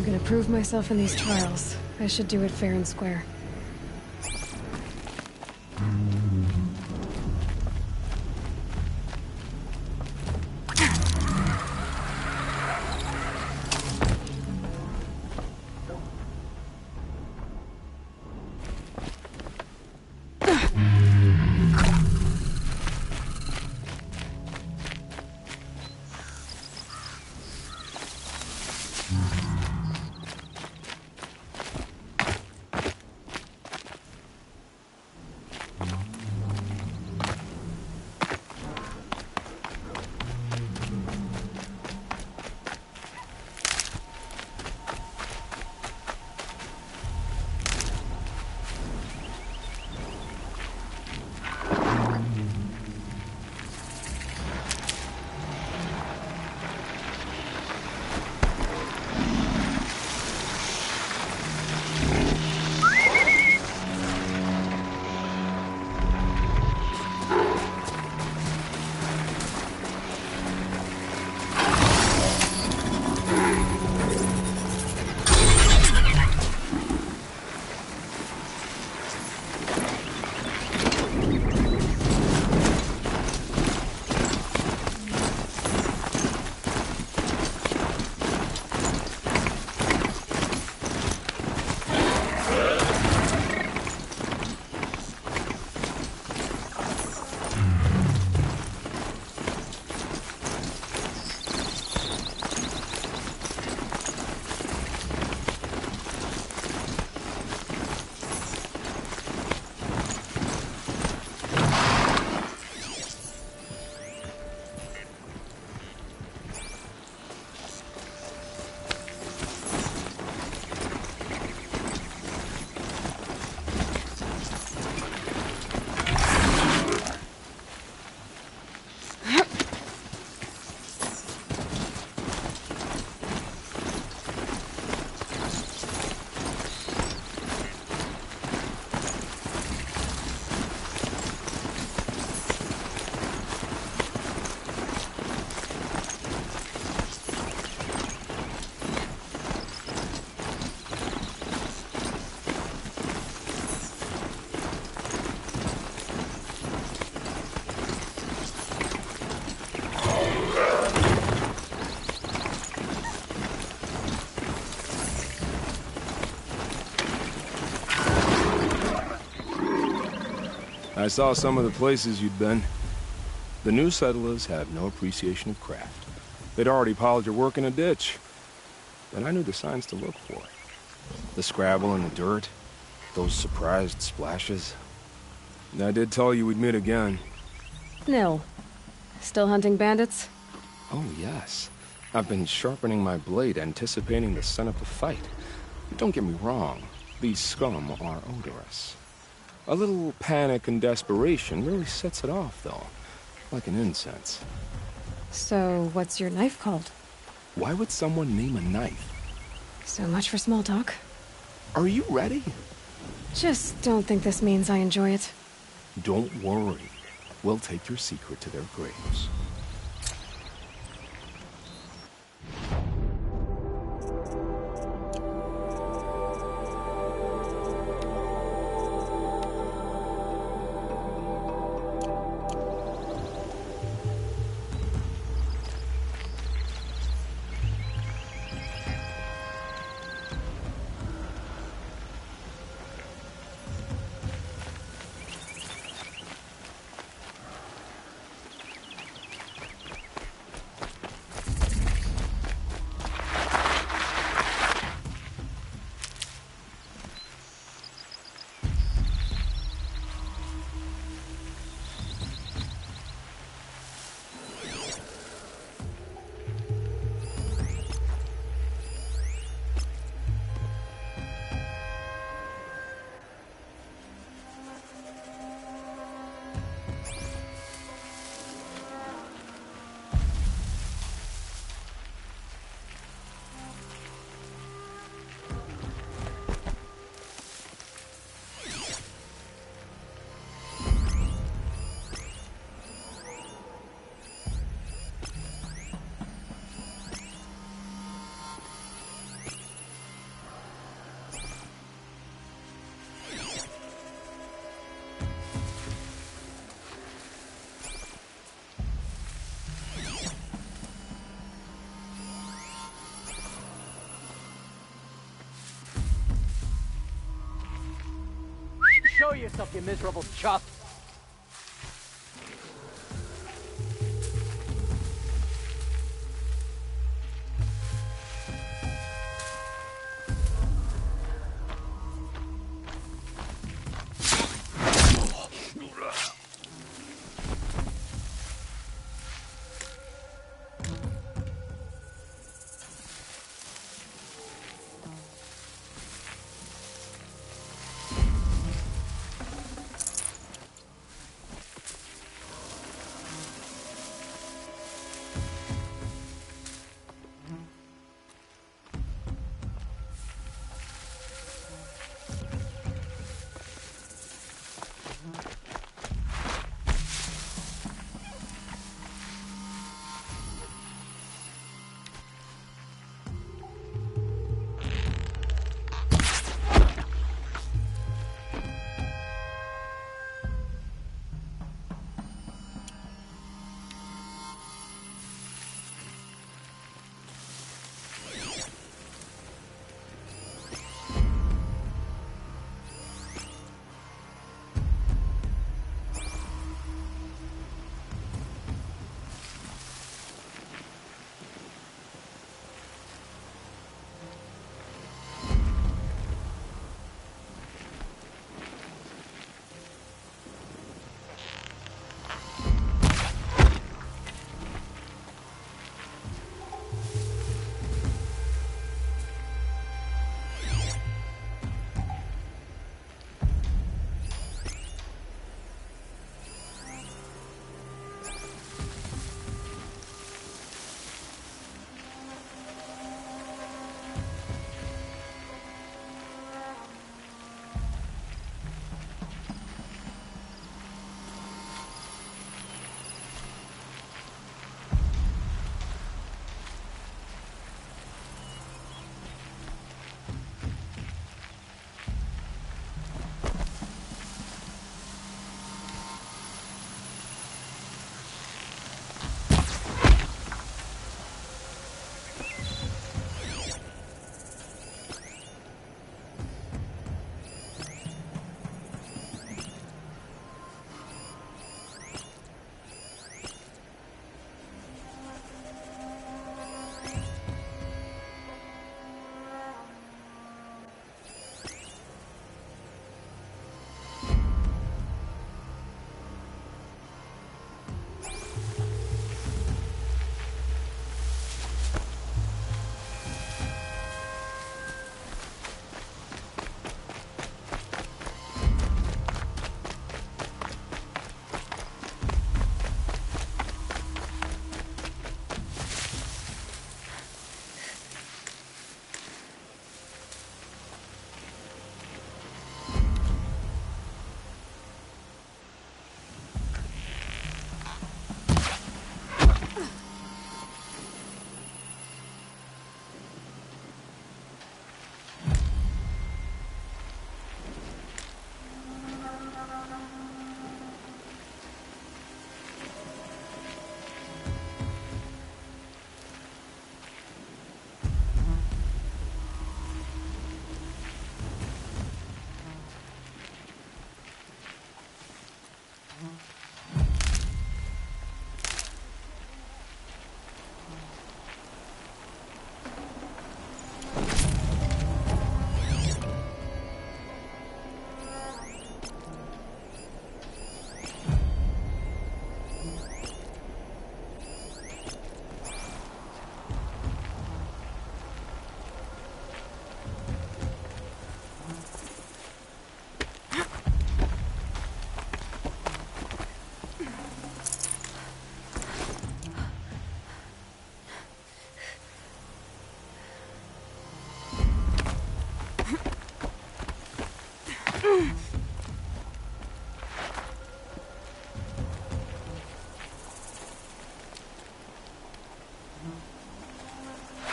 I'm gonna prove myself in these trials. I should do it fair and square. I saw some of the places you'd been. The new settlers have no appreciation of craft. They'd already piled your work in a ditch. But I knew the signs to look for. The scrabble in the dirt, those surprised splashes. I did tell you we'd meet again. Nil. Still hunting bandits? Oh, yes. I've been sharpening my blade, anticipating the scent of the fight. Don't get me wrong, these scum are odorous. A little panic and desperation really sets it off, though. Like an incense. So, what's your knife called? Why would someone name a knife? So much for small talk. Are you ready? Just don't think this means I enjoy it. Don't worry. We'll take your secret to their graves. yourself, you miserable chuff.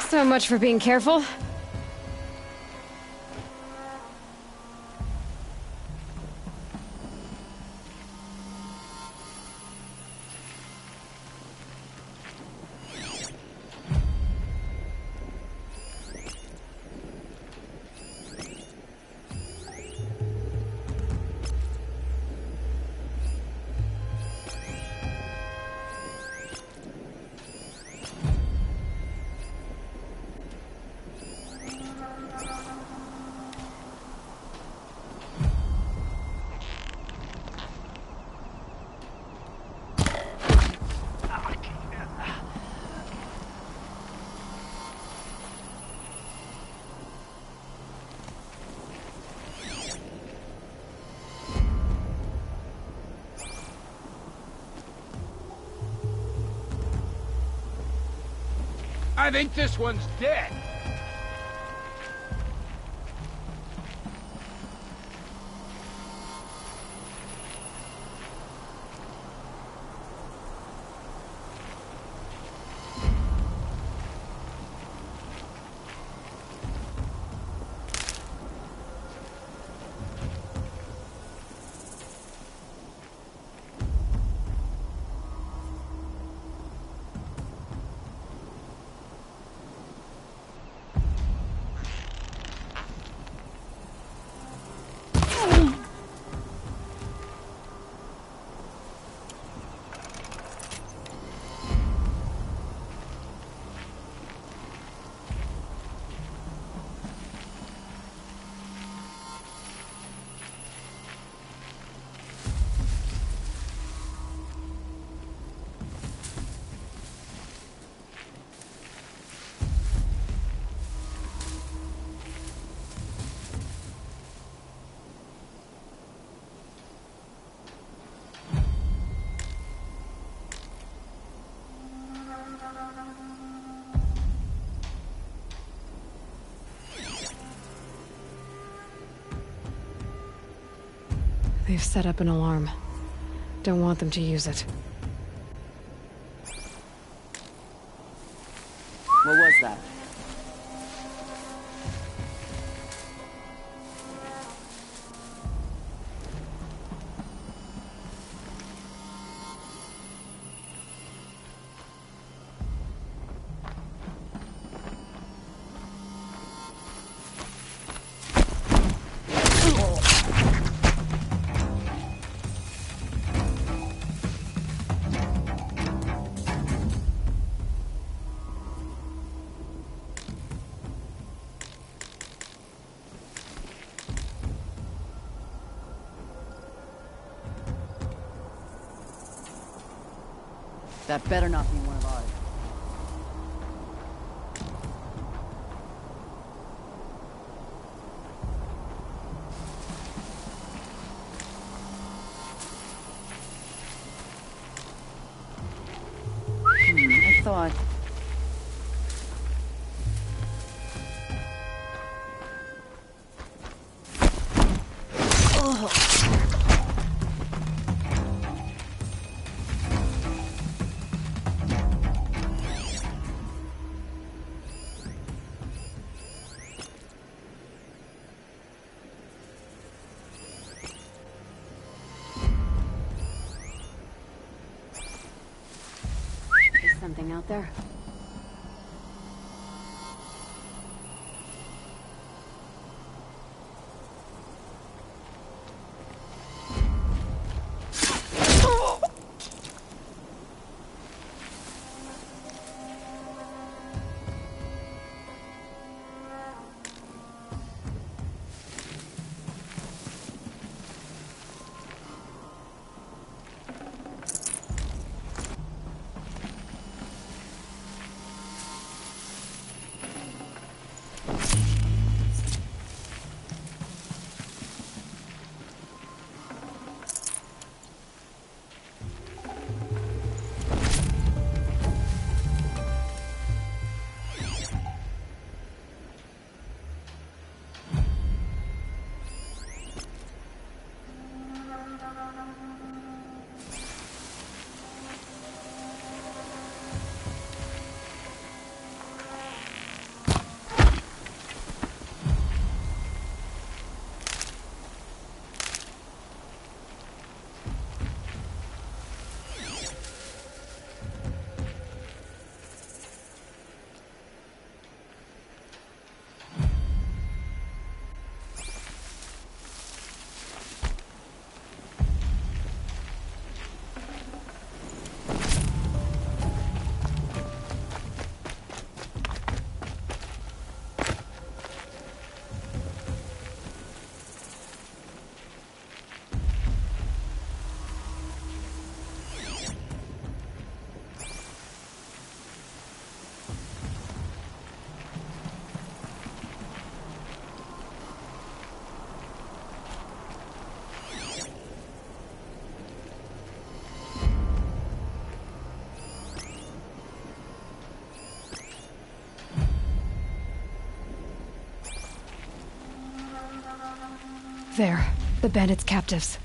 So much for being careful. I think this one's dead. They've set up an alarm. Don't want them to use it. What was that? That better not be one of ours. I thought... Something out there? There. The bandits' captives.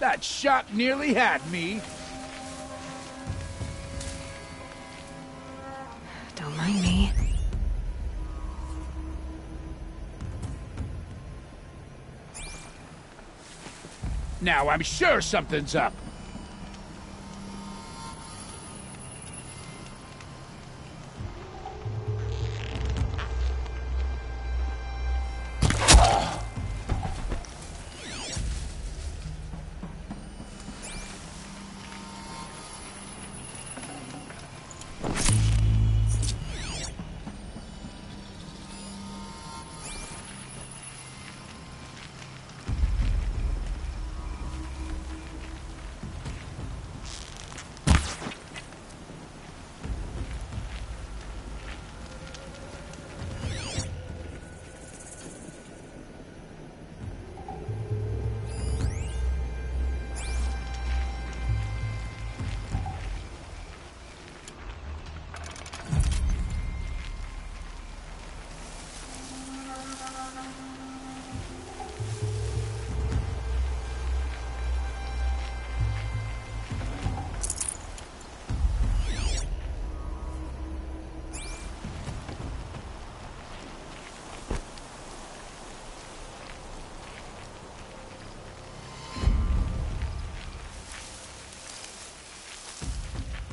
That shot nearly had me. Don't mind me. Now I'm sure something's up.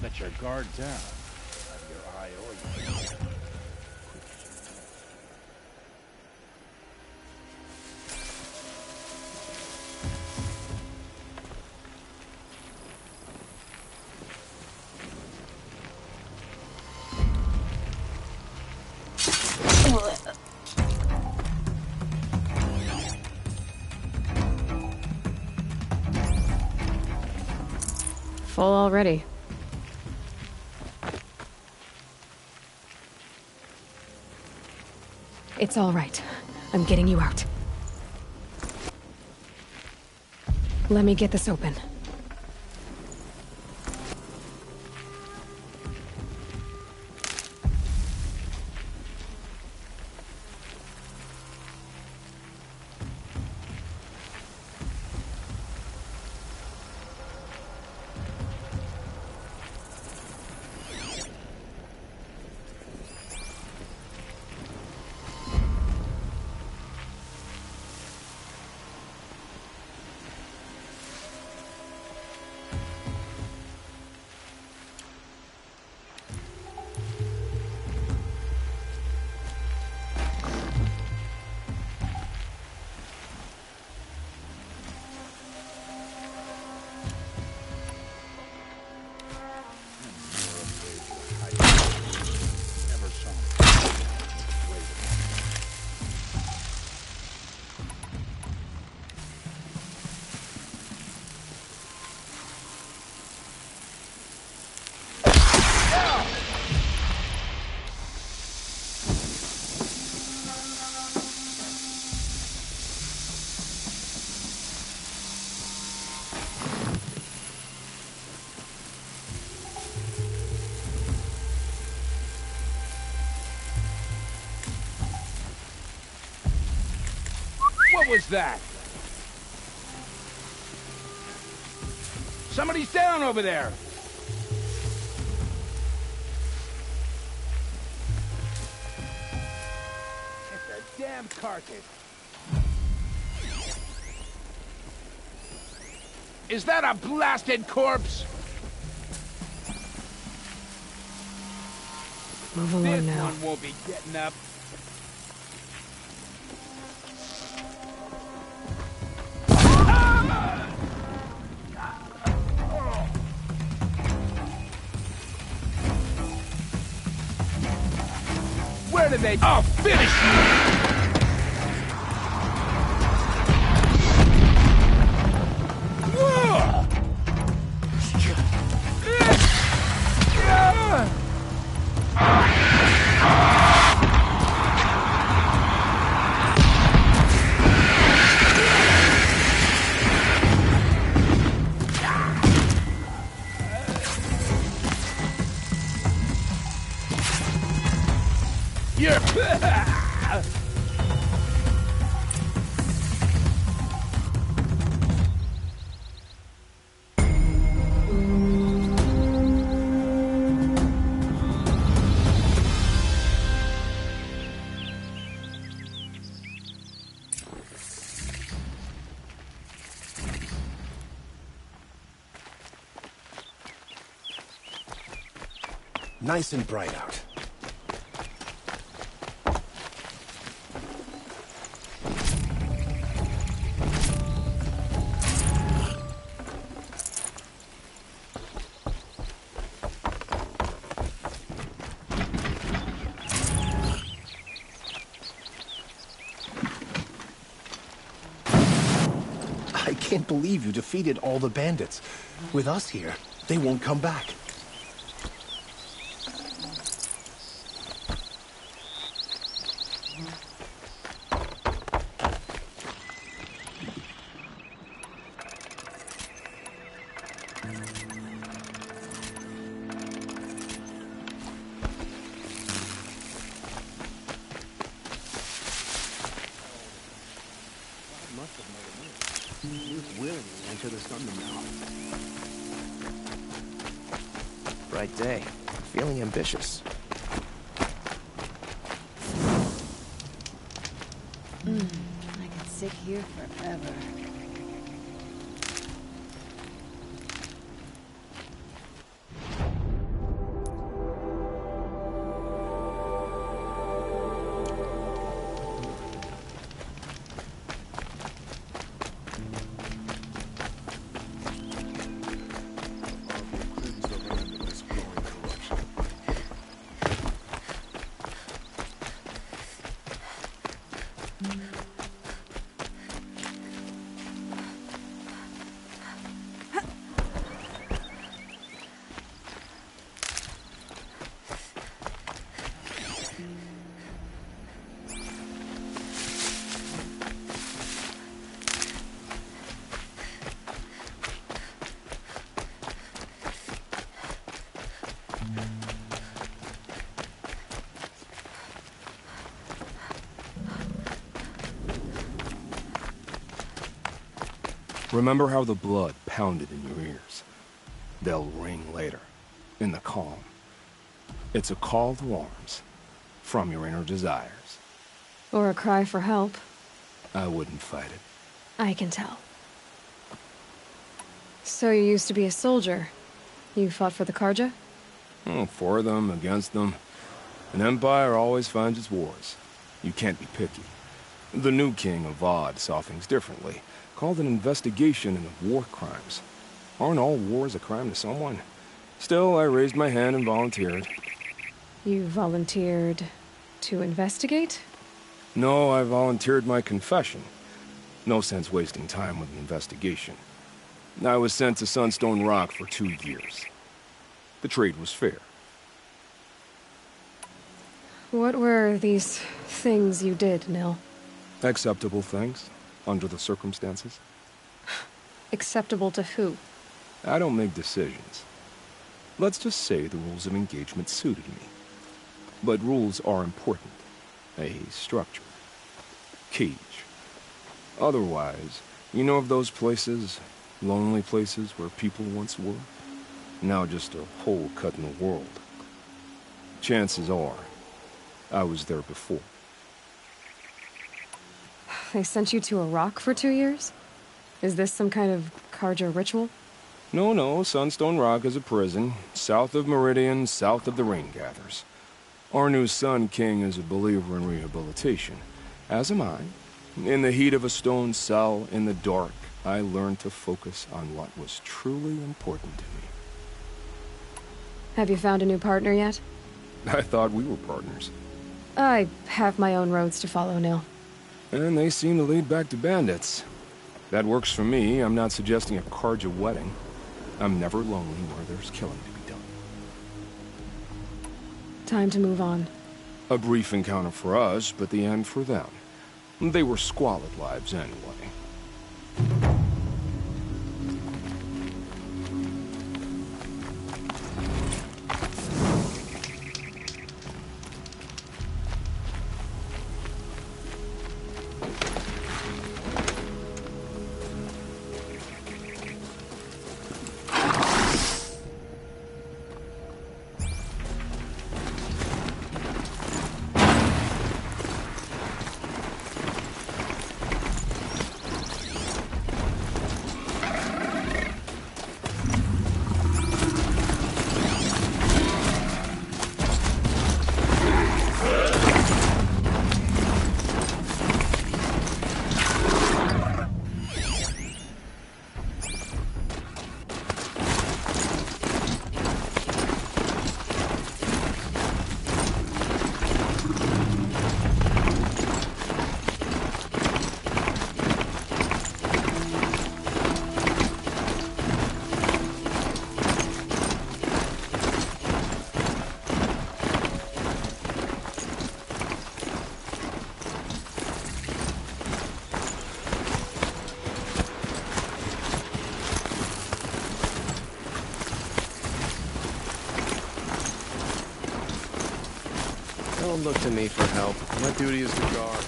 Let your guard down. Have your eye or your... Full already. It's all right. I'm getting you out. Let me get this open. was that? Somebody's down over there. It's a damn carcass. Is that a blasted corpse? Move along This now. one won't be getting up. Where did they... Oh, finish! You're... Nice and bright out. I can't believe you defeated all the bandits. With us here, they won't come back. Bright day. Feeling ambitious. I could sit here forever. Remember how the blood pounded in your ears. They'll ring later, in the calm. It's a call to arms, from your inner desires. Or a cry for help. I wouldn't fight it. I can tell. So you used to be a soldier. You fought for the Karja? Oh, for them, against them. An empire always finds its wars. You can't be picky. The new king of VoD saw things differently. Called an investigation into war crimes. Aren't all wars a crime to someone? Still, I raised my hand and volunteered. You volunteered to investigate? No, I volunteered my confession. No sense wasting time with an investigation. I was sent to Sunstone Rock for 2 years. The trade was fair. What were these things you did, Nil? Acceptable things, under the circumstances. Acceptable to who? I don't make decisions. Let's just say the rules of engagement suited me. But rules are important. A structure. Cage. Otherwise, you know of those places, lonely places where people once were? Now just a hole cut in the world. Chances are, I was there before. They sent you to Iraq for 2 years? Is this some kind of Carja ritual? No, Sunstone Rock is a prison, south of Meridian, south of the Rain Gathers. Our new Sun King is a believer in rehabilitation, as am I. In the heat of a stone cell, in the dark, I learned to focus on what was truly important to me. Have you found a new partner yet? I thought we were partners. I have my own roads to follow, Nil. And they seem to lead back to bandits. That works for me. I'm not suggesting a Carja wedding. I'm never lonely where there's killing to be done. Time to move on. A brief encounter for us, but the end for them. They were squalid lives anyway. Don't look to me for help. My duty is to guard.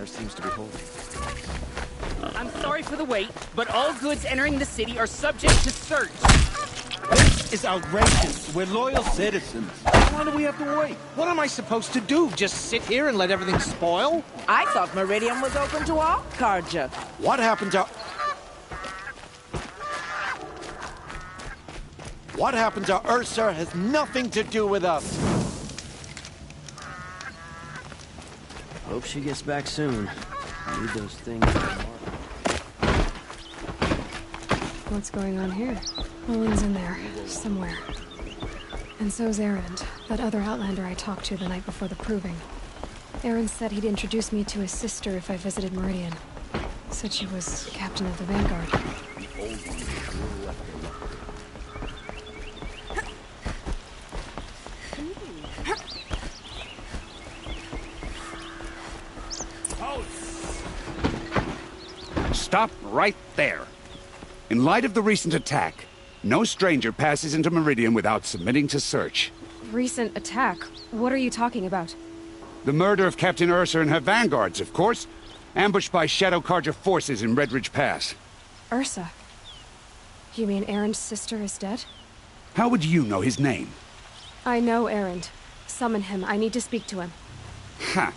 Seems to be holding. I'm sorry for the wait, but all goods entering the city are subject to search. This is outrageous. We're loyal citizens. Why do we have to wait? What am I supposed to do? Just sit here and let everything spoil? I thought Meridian was open to all Carja. What happened to... What happened to Ursa has nothing to do with us. Hope she gets back soon. Need those things. What's going on here? Owen's in there, somewhere. And so's Erend, that other Outlander I talked to the night before the proving. Erend said he'd introduce me to his sister if I visited Meridian. Said she was captain of the Vanguard. Stop right there. In light of the recent attack, no stranger passes into Meridian without submitting to search. Recent attack? What are you talking about? The murder of Captain Ursa and her vanguards, of course. Ambushed by Shadow Carja forces in Red Ridge Pass. Ursa? You mean Erend's sister is dead? How would you know his name? I know Erend. Summon him. I need to speak to him. Ha!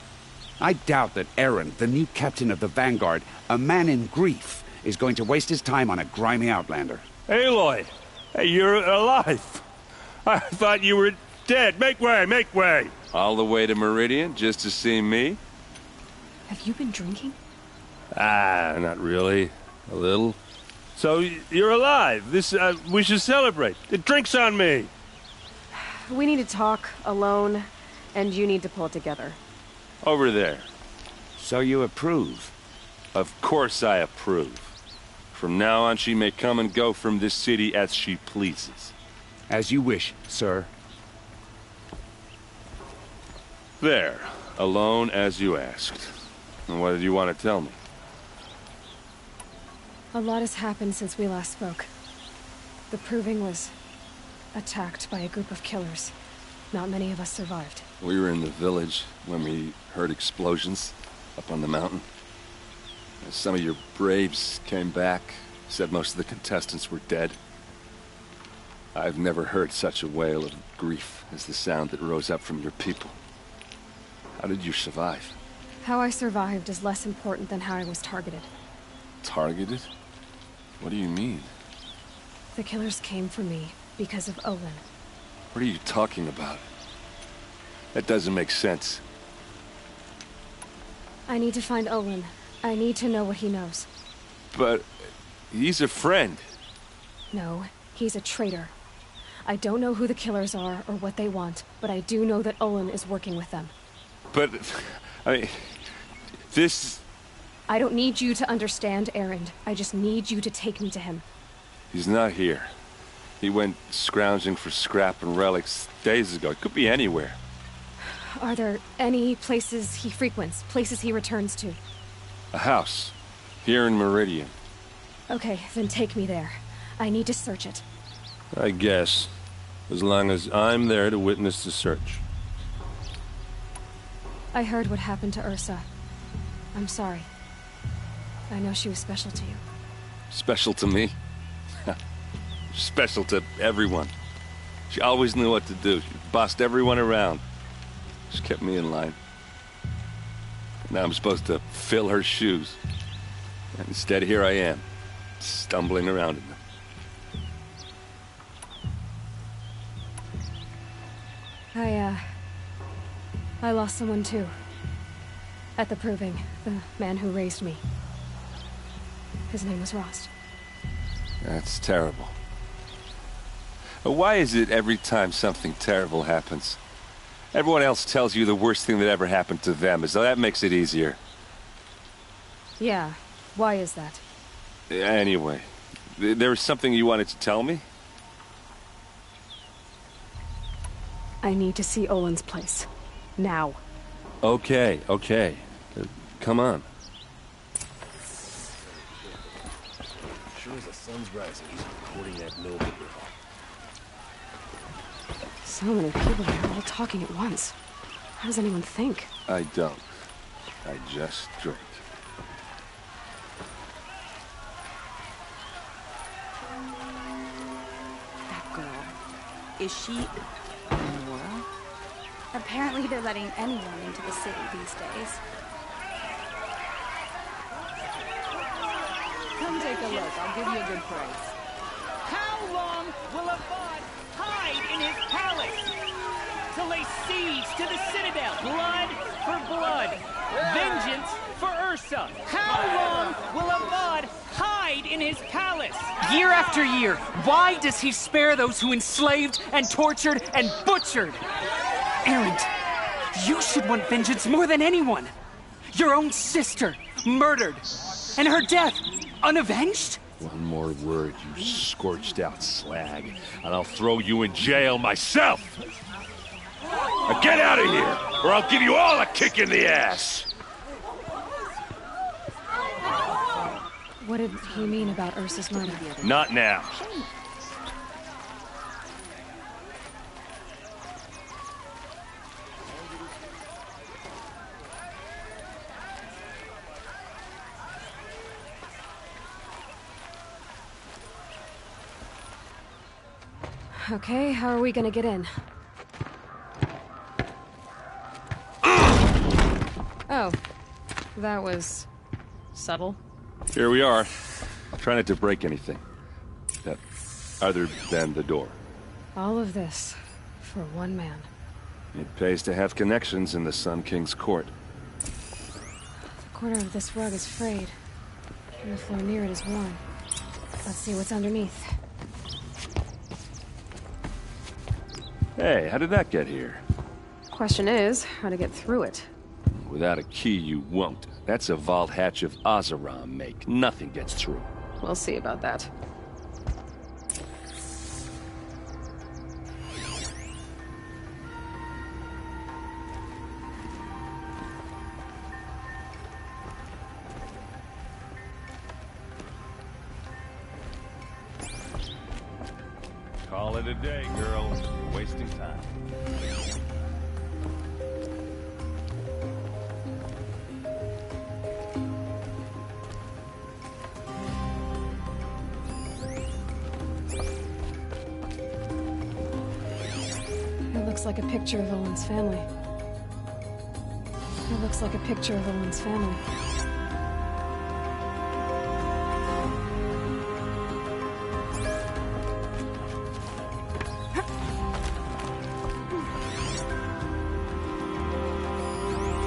I doubt that Erend, the new captain of the Vanguard, a man in grief, is going to waste his time on a grimy outlander. Aloy! Hey, you're alive! I thought you were dead. Make way, make way! All the way to Meridian just to see me? Have you been drinking? Ah, not really. A little. So, you're alive. This, we should celebrate. The drink's on me. We need to talk, alone, and you need to pull it together. Over there. So you approve? Of course I approve. From now on, she may come and go from this city as she pleases. As you wish, sir. There. Alone as you asked. And what did you want to tell me? A lot has happened since we last spoke. The Proving was attacked by a group of killers. Not many of us survived. We were in the village when we heard explosions up on the mountain. Some of your braves came back, said most of the contestants were dead. I've never heard such a wail of grief as the sound that rose up from your people. How did you survive? How I survived is less important than how I was targeted. Targeted? What do you mean? The killers came for me because of Olin. What are you talking about? That doesn't make sense. I need to find Olin. I need to know what he knows. But he's a friend. No, he's a traitor. I don't know who the killers are or what they want, but I do know that Olin is working with them. But, I mean, this... I don't need you to understand, Erend. I just need you to take me to him. He's not here. He went scrounging for scrap and relics days ago. It could be anywhere. Are there any places he frequents, places he returns to? A house. Here in Meridian. Okay, then take me there. I need to search it. I guess. As long as I'm there to witness the search. I heard what happened to Ursa. I'm sorry. I know she was special to you. Special to me? Special to everyone. She always knew what to do. She bossed everyone around. She kept me in line. Now I'm supposed to fill her shoes. And instead, here I am, stumbling around in them. I lost someone too. At the Proving, the man who raised me. His name was Rost. That's terrible. Why is it every time something terrible happens, everyone else tells you the worst thing that ever happened to them, as though that makes it easier? Yeah, why is that? Anyway, there was something you wanted to tell me? I need to see Olin's place. Now. Okay. Come on. Sure as the sun's rising, he's recording that noble girl. So many people here, all talking at once. How does anyone think? I don't. I just drink. That girl. Is she immoral? Apparently they're letting anyone into the city these days. Come take a look. I'll give you a good price. How long will a VoD hide in his palace? To lay siege to the citadel. Blood for blood. Vengeance for Ursa. How long will a VoD hide in his palace? Year after year, why does he spare those who enslaved and tortured and butchered? Erend, you should want vengeance more than anyone. Your own sister, murdered. And her death, unavenged? One more word, you scorched-out slag, and I'll throw you in jail myself! Now get out of here, or I'll give you all a kick in the ass! What did he mean about Ursa's murder? Not now. Okay, how are we gonna get in? Oh, that was subtle. Here we are. Try not to break anything. Other than the door. All of this for one man. It pays to have connections in the Sun King's court. The corner of this rug is frayed, and the floor near it is worn. Let's see what's underneath. Hey, how did that get here? Question is, how to get through it. Without a key, you won't. That's a vault hatch of Azeram make. Nothing gets through. We'll see about that. Call it a day, girl. You're wasting time. It looks like a picture of Owen's family. It looks like a picture of Owen's family.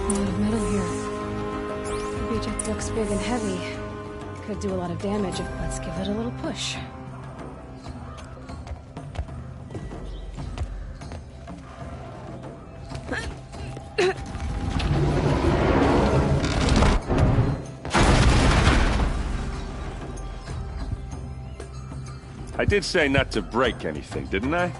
A lot of metal here. The beach looks big and heavy. Could do a lot of damage if let's give it a little push. I did say not to break anything, didn't I?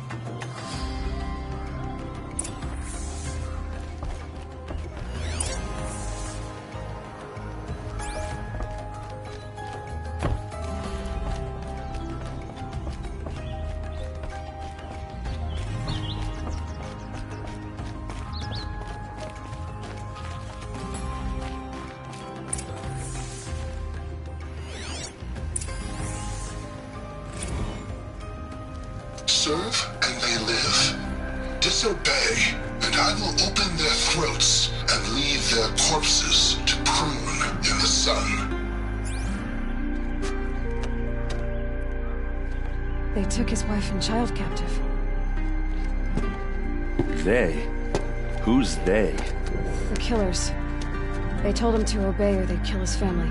Serve and they live. Disobey, and I will open their throats and leave their corpses to prune in the sun. They took his wife and child captive. They? Who's they? The killers. They told him to obey or they'd kill his family.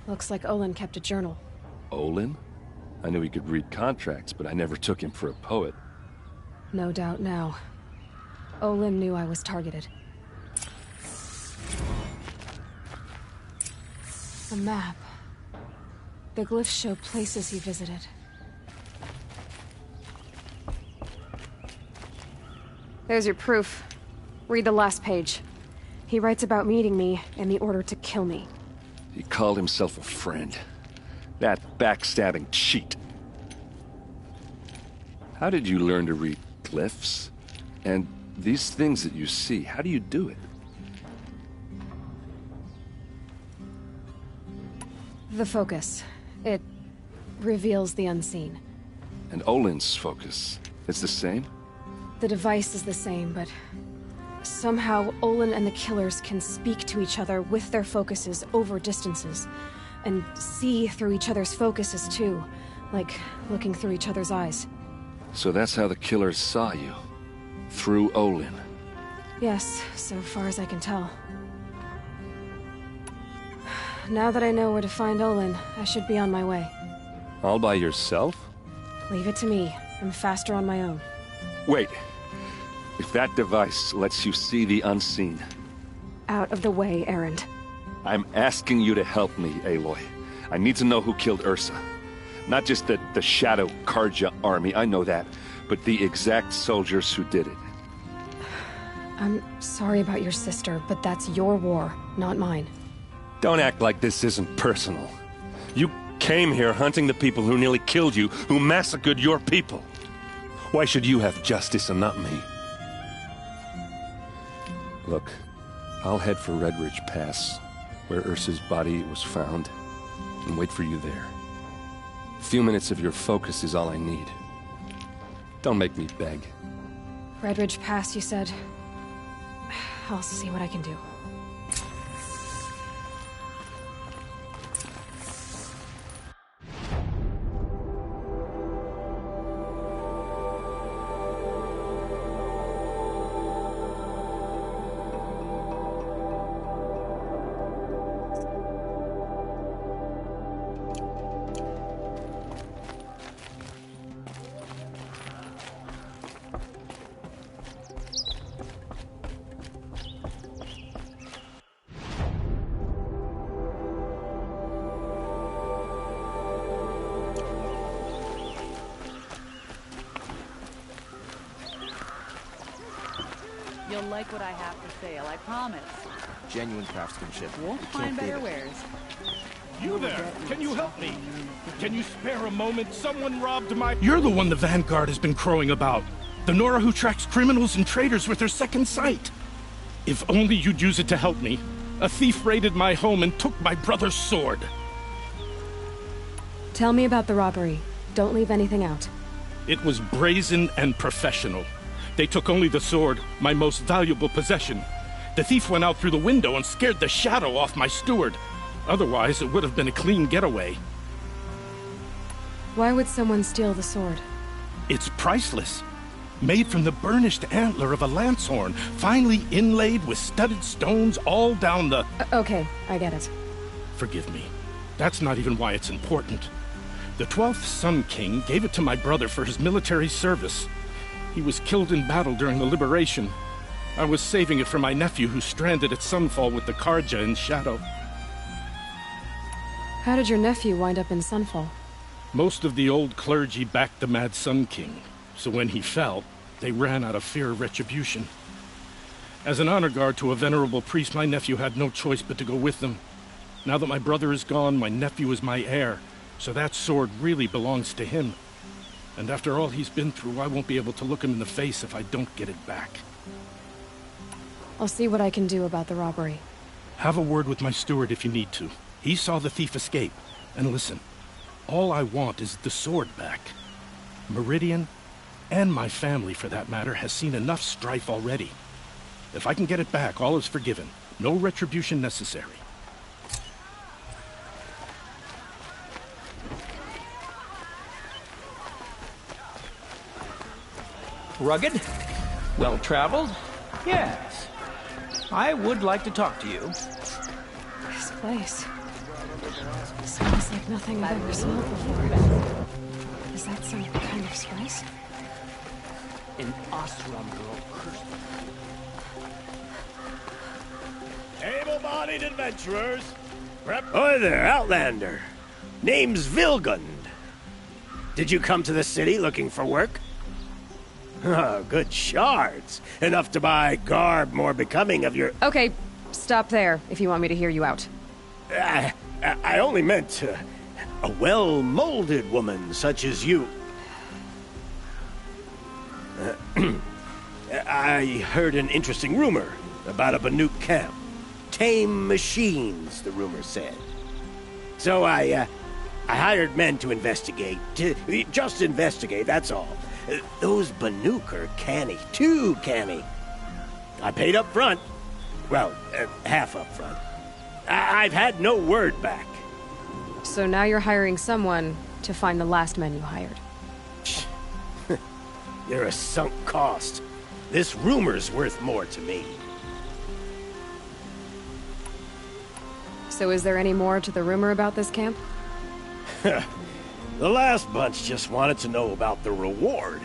Looks like Olin kept a journal. Olin? I knew he could read contracts, but I never took him for a poet. No doubt now. Olin knew I was targeted. A map. The glyphs show places he visited. There's your proof. Read the last page. He writes about meeting me and the order to kill me. He called himself a friend. That backstabbing cheat. How did you learn to read glyphs? And these things that you see, how do you do it? The focus. It reveals the unseen. And Olin's focus, it's the same? The device is the same, but somehow Olin and the killers can speak to each other with their focuses over distances, and see through each other's focuses too, like looking through each other's eyes. So that's how the killers saw you? Through Olin? Yes, so far as I can tell. Now that I know where to find Olin, I should be on my way. All by yourself? Leave it to me. I'm faster on my own. Wait. If that device lets you see the unseen... Out of the way, Erend. I'm asking you to help me, Aloy. I need to know who killed Ursa. Not just the Shadow Karja army, I know that, but the exact soldiers who did it. I'm sorry about your sister, but that's your war, not mine. Don't act like this isn't personal. You came here hunting the people who nearly killed you, who massacred your people. Why should you have justice and not me? Look, I'll head for Red Ridge Pass, where Ursa's body was found, and wait for you there. A few minutes of your focus is all I need. Don't make me beg. Red Ridge Pass, you said? I'll see what I can do. You'll like what I have for sale, I promise. Genuine craftsmanship. Won't You find can't beat better it. wares. You there! Can you help me? Can you spare a moment? Someone robbed my... You're the one the Vanguard has been crowing about. The Nora who tracks criminals and traitors with her second sight. If only you'd use it to help me. A thief raided my home and took my brother's sword. Tell me about the robbery. Don't leave anything out. It was brazen and professional. They took only the sword, my most valuable possession. The thief went out through the window and scared the shadow off my steward. Otherwise, it would have been a clean getaway. Why would someone steal the sword? It's priceless. Made from the burnished antler of a lancehorn, finely inlaid with studded stones all down the... Okay, I get it. Forgive me. That's not even why it's important. The 12th Sun King gave it to my brother for his military service. He was killed in battle during the Liberation. I was saving it for my nephew who's stranded at Sunfall with the Karja in Shadow. How did your nephew wind up in Sunfall? Most of the old clergy backed the Mad Sun King, so when he fell, they ran out of fear of retribution. As an honor guard to a venerable priest, my nephew had no choice but to go with them. Now that my brother is gone, my nephew is my heir, so that sword really belongs to him. And after all he's been through, I won't be able to look him in the face if I don't get it back. I'll see what I can do about the robbery. Have a word with my steward if you need to. He saw the thief escape. And listen, all I want is the sword back. Meridian, and my family for that matter, has seen enough strife already. If I can get it back, all is forgiven. No retribution necessary. Rugged? Well-traveled? Yes. I would like to talk to you. This place smells like nothing I've ever smelled before. Is that some kind of spice? An Osram girl cursed. Able-bodied adventurers, Oi there, Outlander. Name's Vilgund. Did you come to the city looking for work? Oh, good shards. Enough to buy garb more becoming of your... Okay, stop there if you want me to hear you out. I only meant a well-molded woman such as you. I heard an interesting rumor about a Banuk camp. Tame machines, the rumor said. So I hired men to investigate. Just investigate, that's all. Those Banuk are canny, too canny. I paid up front. Well, half up front. I've had no word back. So now you're hiring someone to find the last men you hired. They're a sunk cost. This rumor's worth more to me. So is there any more to the rumor about this camp? The last bunch just wanted to know about the reward.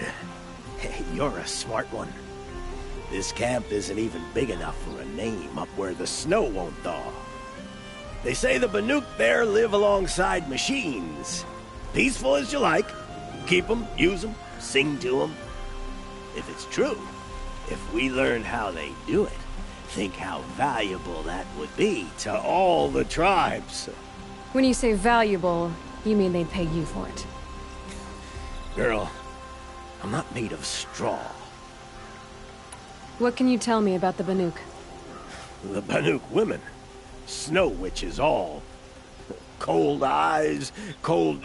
Hey, you're a smart one. This camp isn't even big enough for a name up where the snow won't thaw. They say the Banuk there live alongside machines. Peaceful as you like. Keep them, use them, sing to them. If it's true, if we learn how they do it, think how valuable that would be to all the tribes. When you say valuable, you mean they'd pay you for it. Girl, I'm not made of straw. What can you tell me about the Banuk? The Banuk women. Snow witches all. Cold eyes, cold...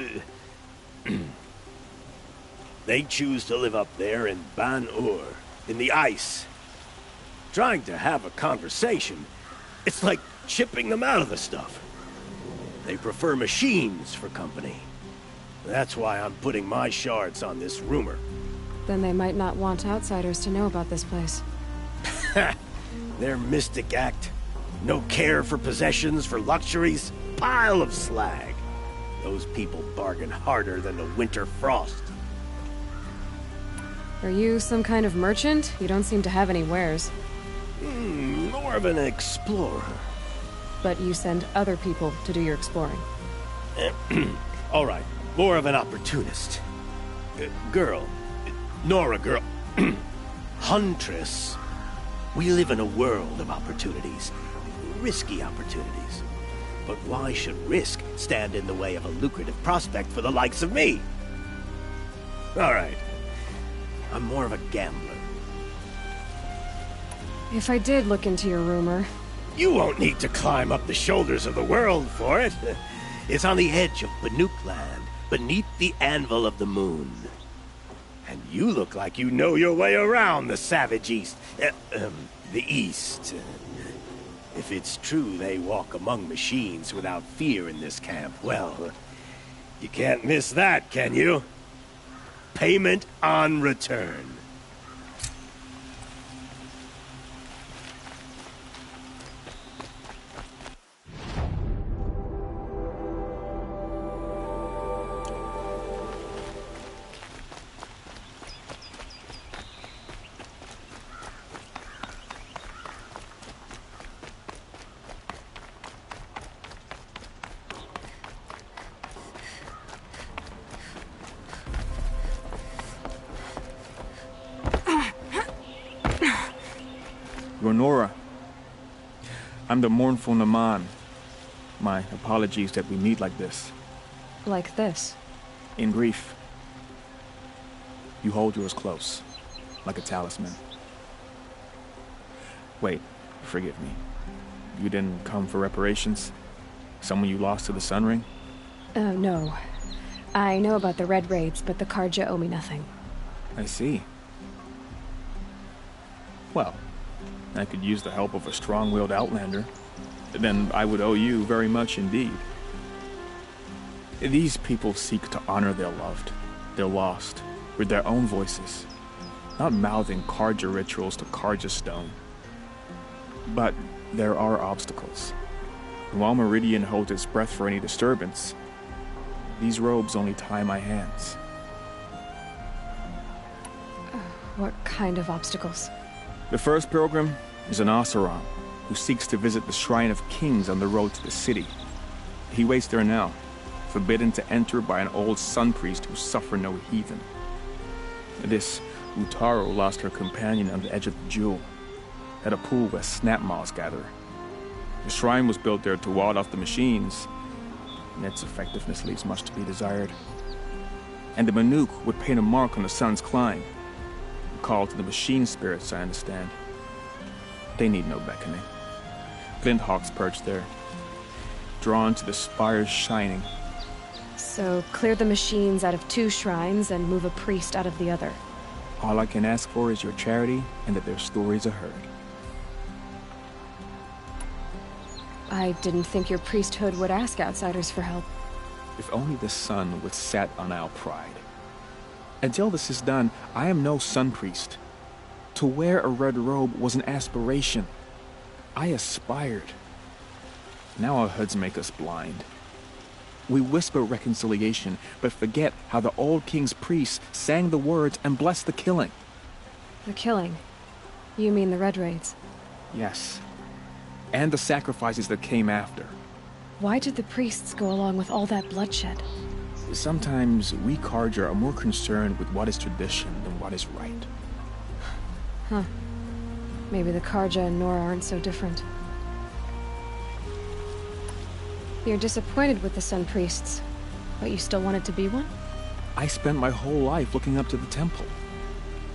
They choose to live up there in Ban-Ur, in the ice. Trying to have a conversation, it's like chipping them out of the stuff. They prefer machines for company. That's why I'm putting my shards on this rumor. Then they might not want outsiders to know about this place. Their mystic act. No care for possessions, for luxuries. Pile of slag. Those people bargain harder than the winter frost. Are you some kind of merchant? You don't seem to have any wares. More of an explorer. But you send other people to do your exploring. All right, more of an opportunist. Girl. Nora girl. Huntress. We live in a world of opportunities. Risky opportunities. But why should risk stand in the way of a lucrative prospect for the likes of me? All right. I'm more of a gambler. If I did look into your rumor... You won't need to climb up the shoulders of the world for it. It's on the edge of Banuk land, beneath the anvil of the moon. And you look like you know your way around the savage east. The east. If it's true they walk among machines without fear in this camp, well, you can't miss that, can you? Payment on return. Nora. I'm the mournful Naman. My apologies that we meet like this. Like this? In grief. You hold yours close, like a talisman. Wait, forgive me. You didn't come for reparations? Someone you lost to the Sun Ring? No. I know about the Red Raids, but the Karja owe me nothing. I see. Well, I could use the help of a strong-willed outlander. Then I would owe you very much indeed. These people seek to honor their loved, their lost, with their own voices, not mouthing Karja rituals to Karja stone. But there are obstacles. While Meridian holds its breath for any disturbance, these robes only tie my hands. What kind of obstacles? The first pilgrim is an Oseram who seeks to visit the Shrine of Kings on the road to the city. He waits there now, forbidden to enter by an old sun priest who suffer no heathen. This Utaro lost her companion on the edge of the Jewel, at a pool where snap moths gather. The shrine was built there to ward off the machines, and its effectiveness leaves much to be desired. And the Banuk would paint a mark on the sun's climb, a call to the machine spirits, I understand. They need no beckoning. Flinthawks perch there, drawn to the spires shining. So, clear the machines out of 2 shrines and move a priest out of the other. All I can ask for is your charity and that their stories are heard. I didn't think your priesthood would ask outsiders for help. If only the sun would set on our pride. Until this is done, I am no sun priest. To wear a red robe was an aspiration. I aspired. Now our hoods make us blind. We whisper reconciliation, but forget how the old king's priests sang the words and blessed the killing. The killing? You mean the Red Raids? Yes. And the sacrifices that came after. Why did the priests go along with all that bloodshed? Sometimes we Karja are more concerned with what is tradition than what is right. Huh. Maybe the Karja and Nora aren't so different. You're disappointed with the Sun Priests, but you still wanted to be one? I spent my whole life looking up to the temple.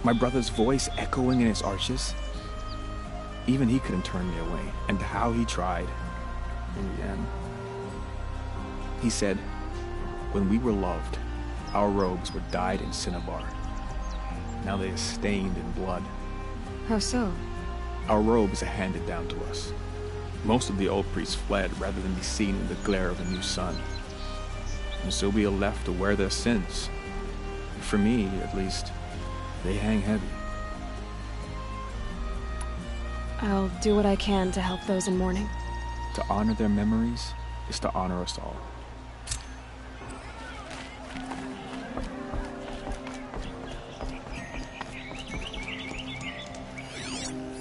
My brother's voice echoing in its arches. Even he couldn't turn me away, and how he tried. In the end. He said, when we were loved, our robes were dyed in cinnabar. Now they are stained in blood. How so? Our robes are handed down to us. Most of the old priests fled rather than be seen in the glare of a new sun. And so we are left to wear their sins. For me, at least, they hang heavy. I'll do what I can to help those in mourning. To honor their memories is to honor us all.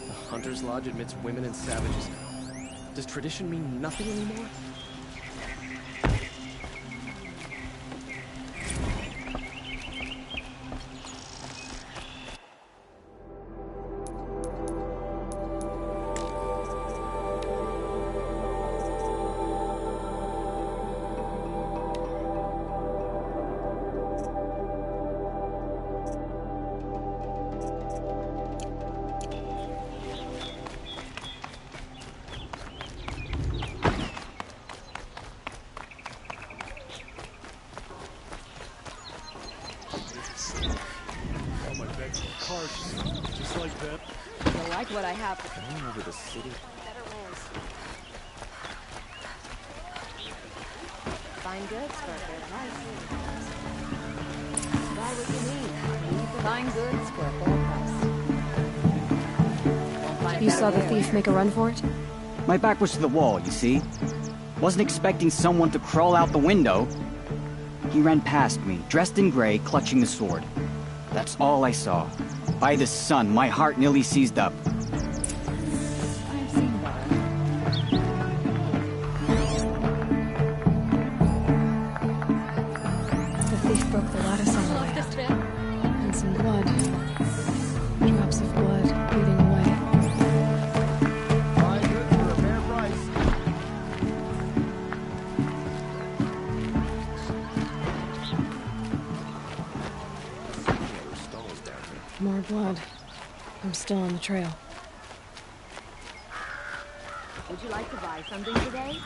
The Hunter's Lodge admits women and savages. Does tradition mean nothing anymore? You'll like what I have. Going over the city. Fine goods for a fair price. Buy what you need. Fine goods for a fair price. You saw the thief make a run for it? My back was to the wall, you see? Wasn't expecting someone to crawl out the window. He ran past me, dressed in gray, clutching the sword. That's all I saw. By the sun, my heart nearly seized up. I've seen better. The thief broke the lattice on the way out. And some blood. Drops of blood bleeding away. Buy goods for a fair price. More blood. I'm still on the trail. Would you like to buy something today?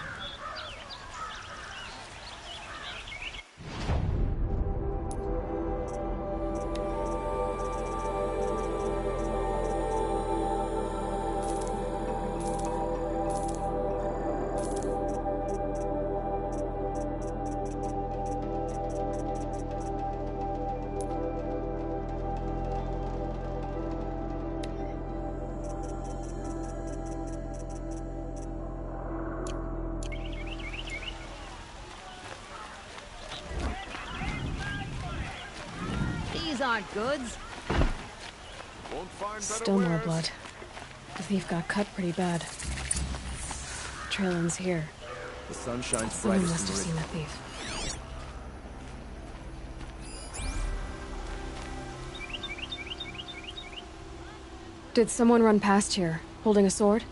These aren't goods. Still more blood. The thief got cut pretty bad. Trail ends here. The sun shines Someone brightest must have in seen Meridian. the thief. Did someone run past here, holding a sword?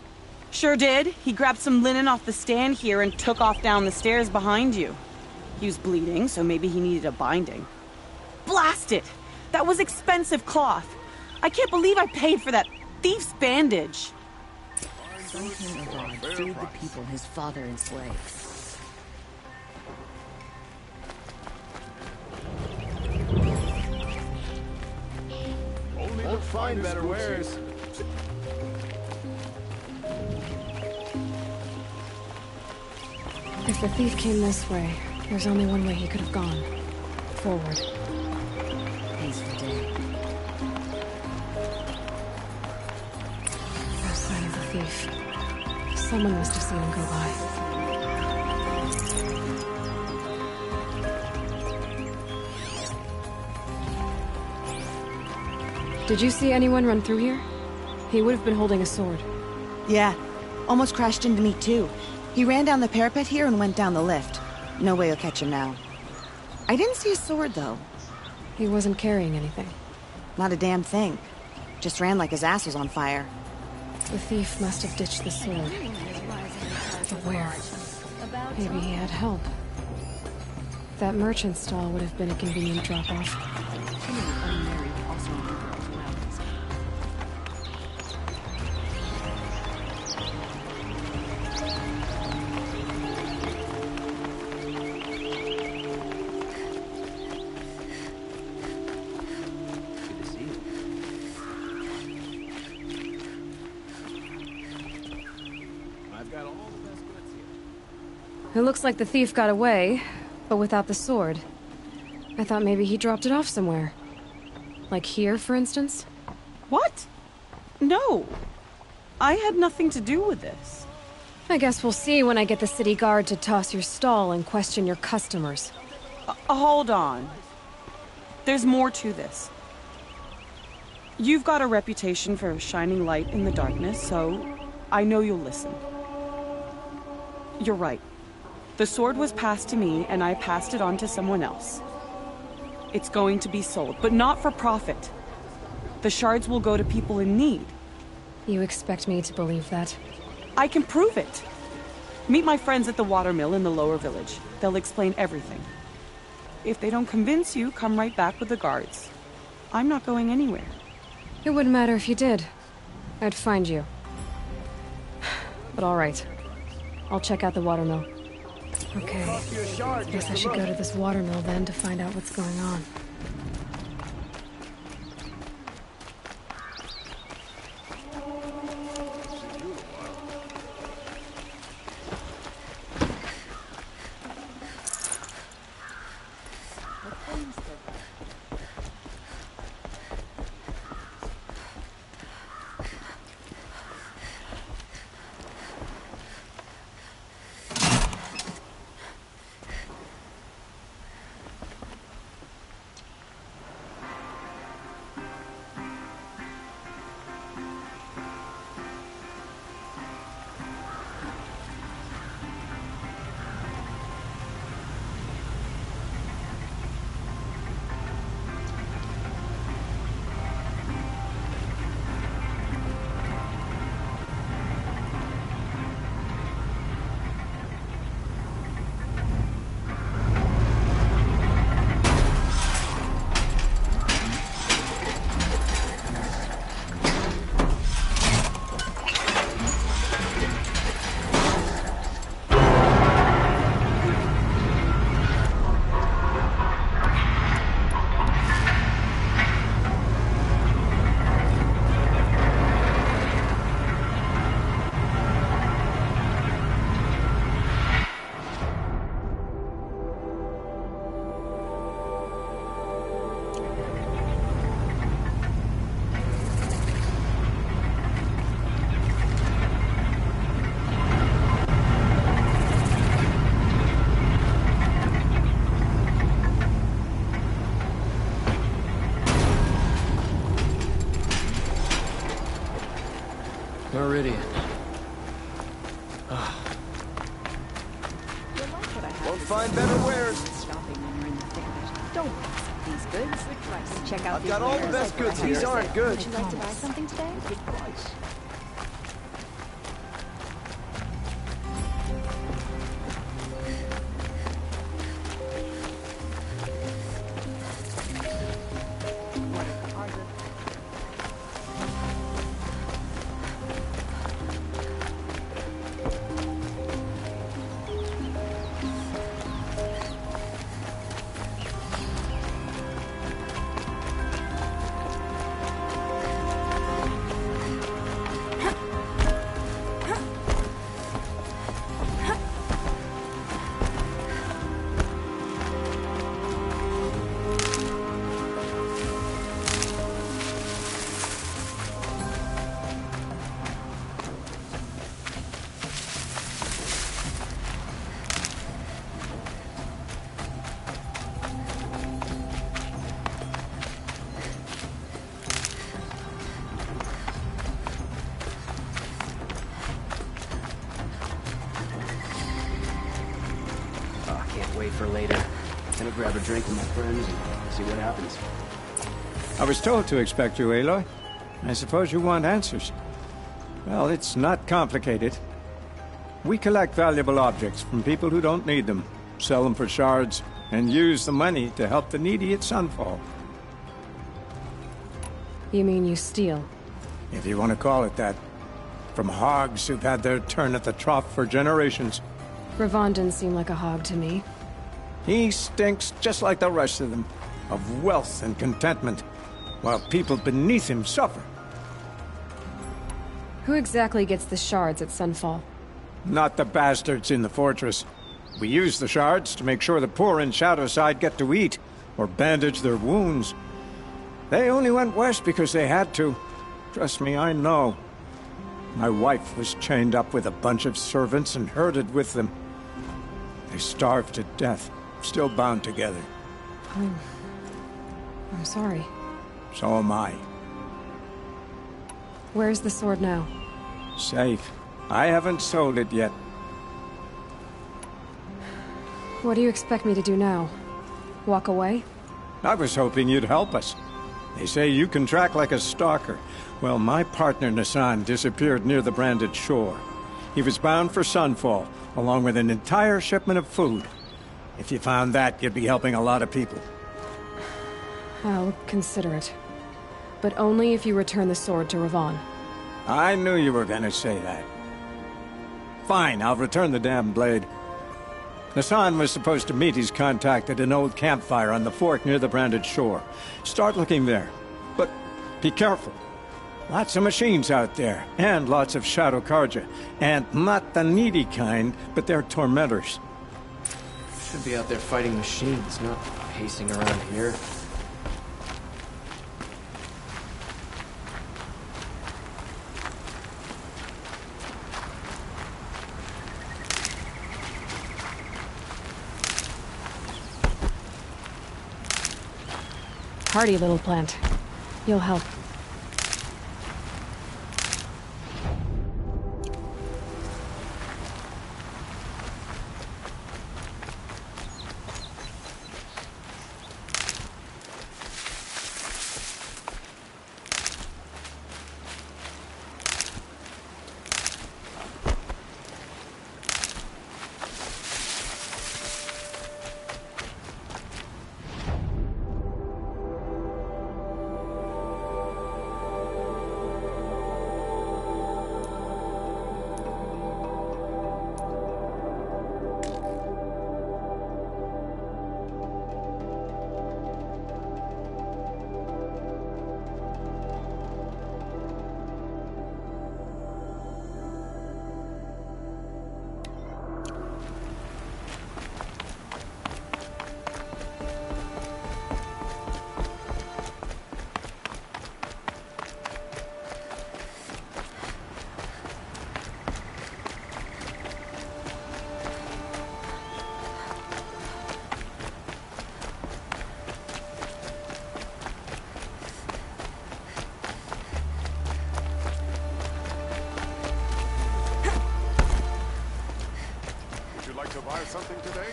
Sure did. He grabbed some linen off the stand here and took off down the stairs behind you. He was bleeding, so maybe he needed a binding. Blast it! That was expensive cloth. I can't believe I paid for that thief's bandage. Sun King of VoD freed the people his father enslaved. Won't find better wares. If the thief came this way, there's only one way he could have gone. Forward. Pays for day. No sign of the thief. Someone must have seen him go by. Did you see anyone run through here? He would have been holding a sword. Yeah, almost crashed into me too. He ran down the parapet here and went down the lift. No way you'll catch him now. I didn't see a sword though. He wasn't carrying anything. Not a damn thing. Just ran like his ass was on fire. The thief must have ditched the sword. But where? Maybe he had help. That merchant stall would have been a convenient drop-off. It looks like the thief got away, but without the sword. I thought maybe he dropped it off somewhere. Like here, for instance? What? No. I had nothing to do with this. I guess we'll see when I get the city guard to toss your stall and question your customers. Hold on. There's more to this. You've got a reputation for shining light in the darkness, so I know you'll listen. You're right. The sword was passed to me, and I passed it on to someone else. It's going to be sold, but not for profit. The shards will go to people in need. You expect me to believe that? I can prove it. Meet my friends at the watermill in the lower village. They'll explain everything. If they don't convince you, come right back with the guards. I'm not going anywhere. It wouldn't matter if you did. I'd find you. But all right. I'll check out the watermill. Okay. Guess I should go to this watermill then to find out what's going on. Meridian. Won't find better wares. Shopping when you're in the thick of it. Don't mess up these goods. Check out I've these got all the wares. best goods. These aren't good. Would you like to buy something today? Good price. Wait for later. Gonna grab a drink with my friends and see what happens. I was told to expect you, Aloy. I suppose you want answers. Well, it's not complicated. We collect valuable objects from people who don't need them, sell them for shards, and use the money to help the needy at Sunfall. You mean you steal? If you want to call it that. From hogs who've had their turn at the trough for generations. Ravon didn't seem like a hog to me. He stinks just like the rest of them, of wealth and contentment, while people beneath him suffer. Who exactly gets the shards at Sunfall? Not the bastards in the fortress. We use the shards to make sure the poor in Shadowside get to eat, or bandage their wounds. They only went west because they had to. Trust me, I know. My wife was chained up with a bunch of servants and herded with them. They starved to death, still bound together. I'm sorry. So am I. Where's the sword now? Safe. I haven't sold it yet. What do you expect me to do now? Walk away? I was hoping you'd help us. They say you can track like a stalker. Well, my partner Nassan disappeared near the branded shore. He was bound for Sunfall, along with an entire shipment of food. If you found that, you'd be helping a lot of people. I'll consider it. But only if you return the sword to Ravon. I knew you were gonna say that. Fine, I'll return the damn blade. Nassan was supposed to meet his contact at an old campfire on the fork near the branded shore. Start looking there. But be careful. Lots of machines out there, and lots of Shadow Karja. And not the needy kind, but they're tormentors. Should be out there fighting machines, not pacing around here. Hardy little plant. You'll help. Buy something today?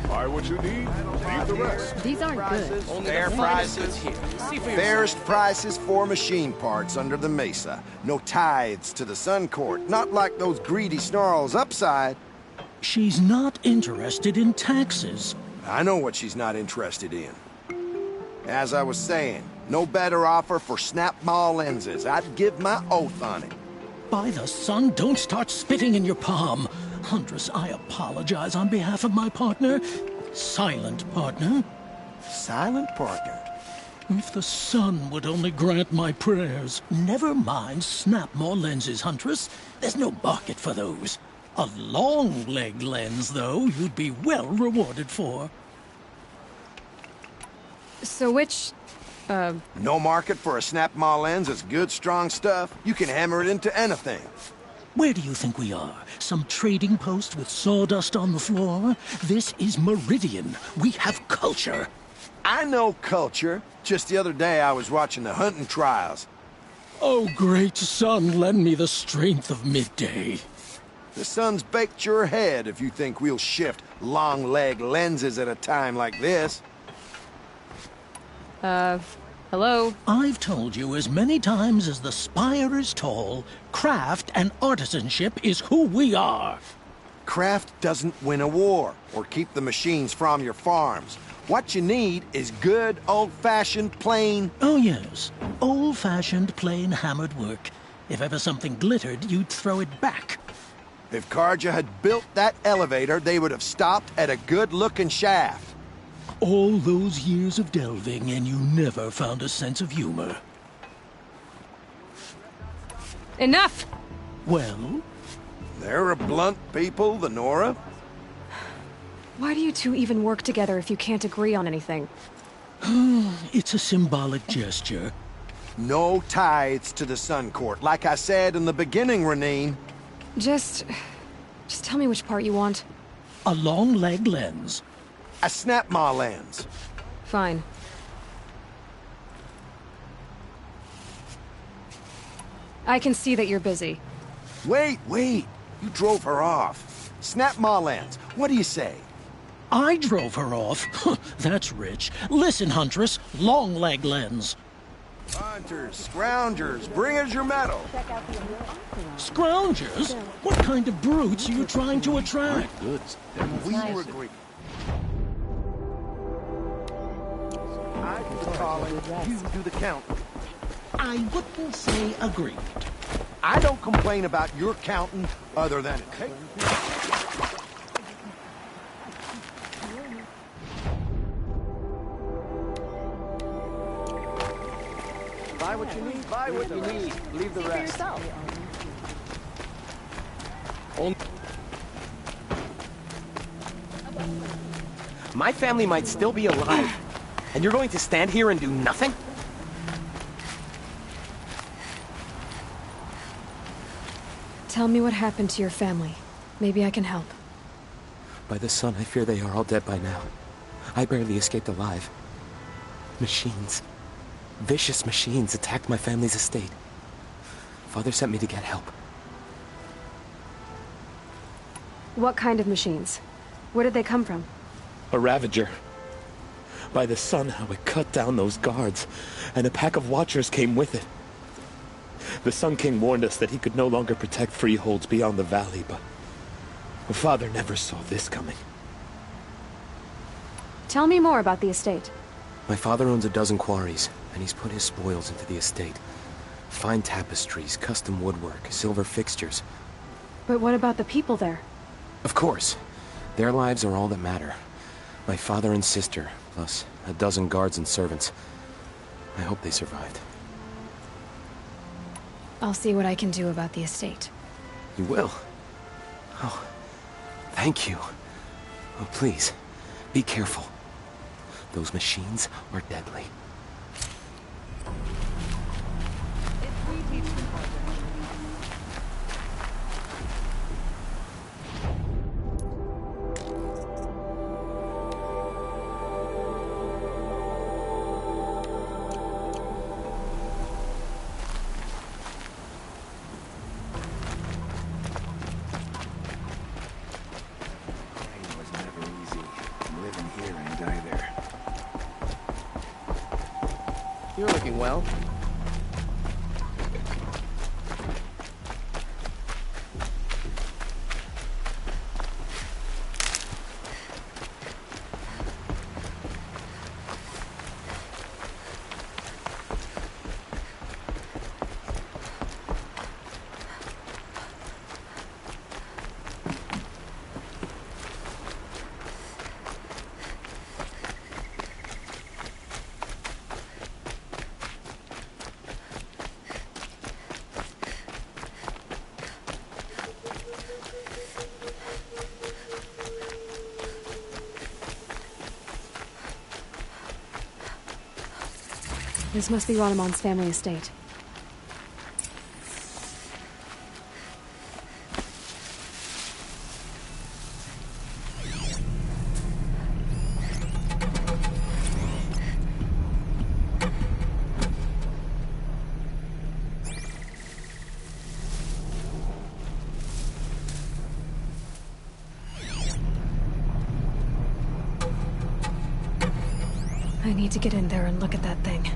Buy what you need, leave the rest. These aren't good. Fair prices here. See for yourself. Fairest prices for machine parts under the mesa. No tithes to the Sun Court. Not like those greedy snarls upside. She's not interested in taxes. I know what she's not interested in. As I was saying, no better offer for snap-ball lenses. I'd give my oath on it. By the sun, don't start spitting in your palm. Huntress, I apologize on behalf of my partner. Silent partner. Silent partner? If the sun would only grant my prayers. Never mind snap more lenses, Huntress. There's no market for those. A long leg lens, though, you'd be well rewarded for. So which, No market for a snap-maw lens is good, strong stuff. You can hammer it into anything. Where do you think we are? Some trading post with sawdust on the floor? This is Meridian. We have culture. I know culture. Just the other day I was watching the hunting trials. Oh, great sun, lend me the strength of midday. The sun's baked your head if you think we'll shift long-leg lenses at a time like this. Hello? I've told you as many times as the spire is tall, craft and artisanship is who we are. Craft doesn't win a war or keep the machines from your farms. What you need is good, old-fashioned, plain... Oh, yes. Old-fashioned, plain hammered work. If ever something glittered, you'd throw it back. If Karja had built that elevator, they would have stopped at a good-looking shaft. All those years of delving, and you never found a sense of humor. Enough! Well? They're a blunt people, the Nora. Why do you two even work together if you can't agree on anything? It's a symbolic gesture. No tithes to the Sun Court. Like I said in the beginning, Renine. Just tell me which part you want. A long leg lens. A snap-maw lens. Fine. I can see that you're busy. Wait. You drove her off. Snap-maw lens. What do you say? I drove her off? That's rich. Listen, Huntress. Long leg lens. Hunters, scroungers, bring us your metal. Scroungers? What kind of brutes are you trying to attract? Goods. We were agreed. I do the calling, you do the count. I wouldn't say agreed. I don't complain about your counting other than it takes. Buy what you need, buy what you need. Leave the rest. My family might still be alive, and you're going to stand here and do nothing? Tell me what happened to your family. Maybe I can help. By the sun, I fear they are all dead by now. I barely escaped alive. Machines. Vicious machines attacked my family's estate. Father sent me to get help. What kind of machines? Where did they come from? A Ravager. By the sun, how it cut down those guards, and a pack of watchers came with it. The Sun King warned us that he could no longer protect freeholds beyond the valley, but Father never saw this coming. Tell me more about the estate. My father owns a dozen quarries, and he's put his spoils into the estate. Fine tapestries, custom woodwork, silver fixtures. But what about the people there? Of course. Their lives are all that matter. My father and sister, plus a dozen guards and servants. I hope they survived. I'll see what I can do about the estate. You will? Oh, thank you. Oh, please, be careful. Those machines are deadly. You're looking well. This must be Ranamon's family estate. I need to get in there and look at that thing.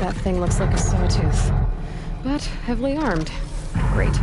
That thing looks like a sawtooth, but heavily armed. Great.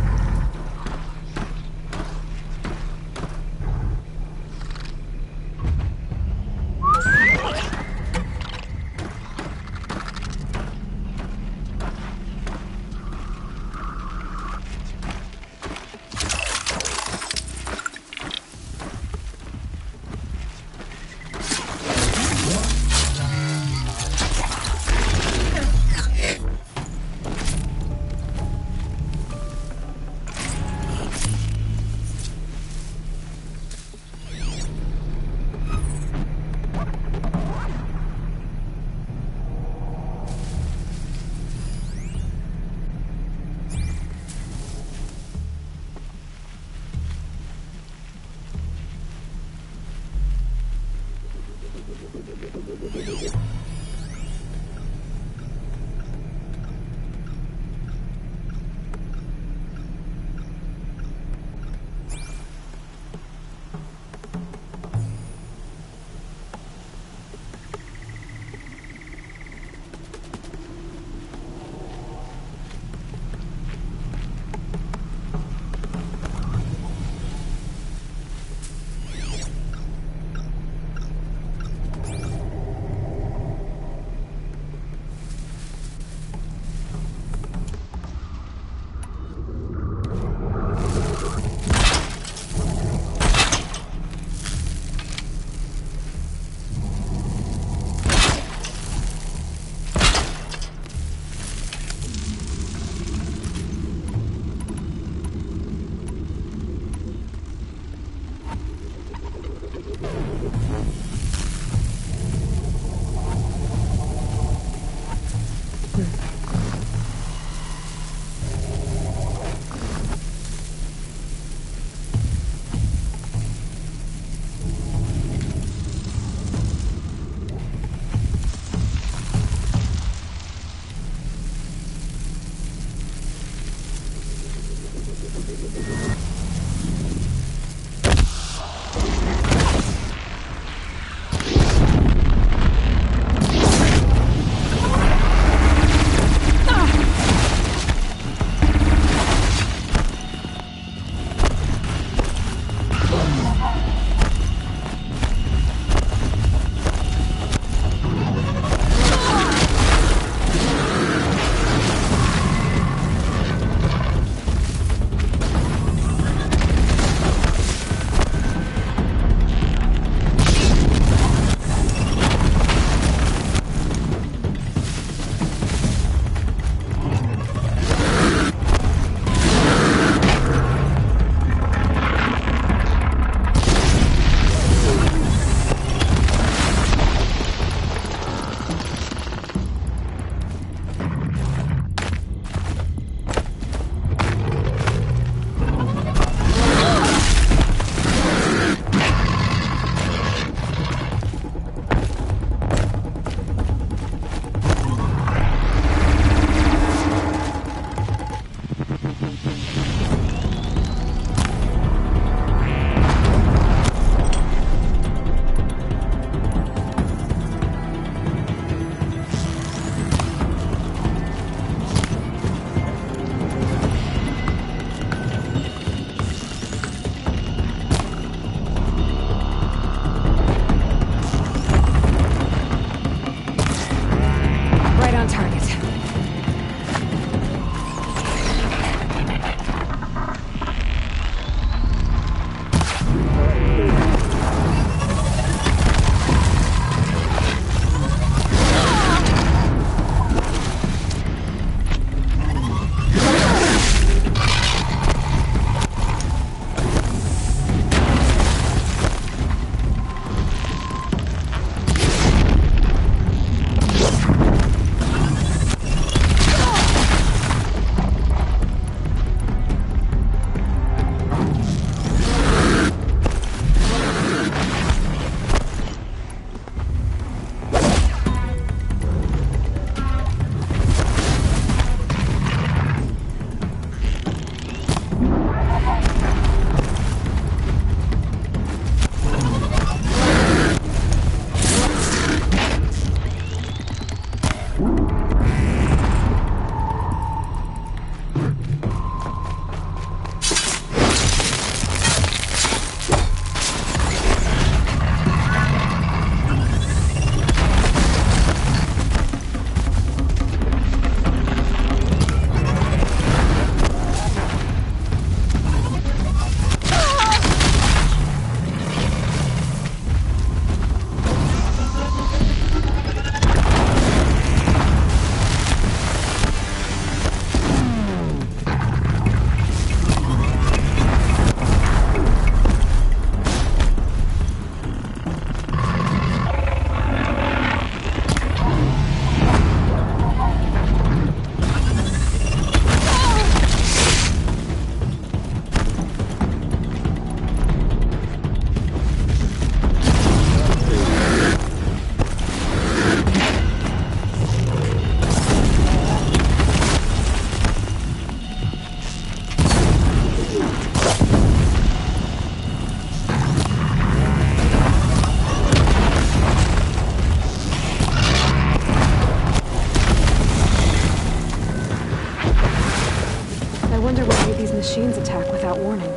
I wonder what made these machines attack without warning.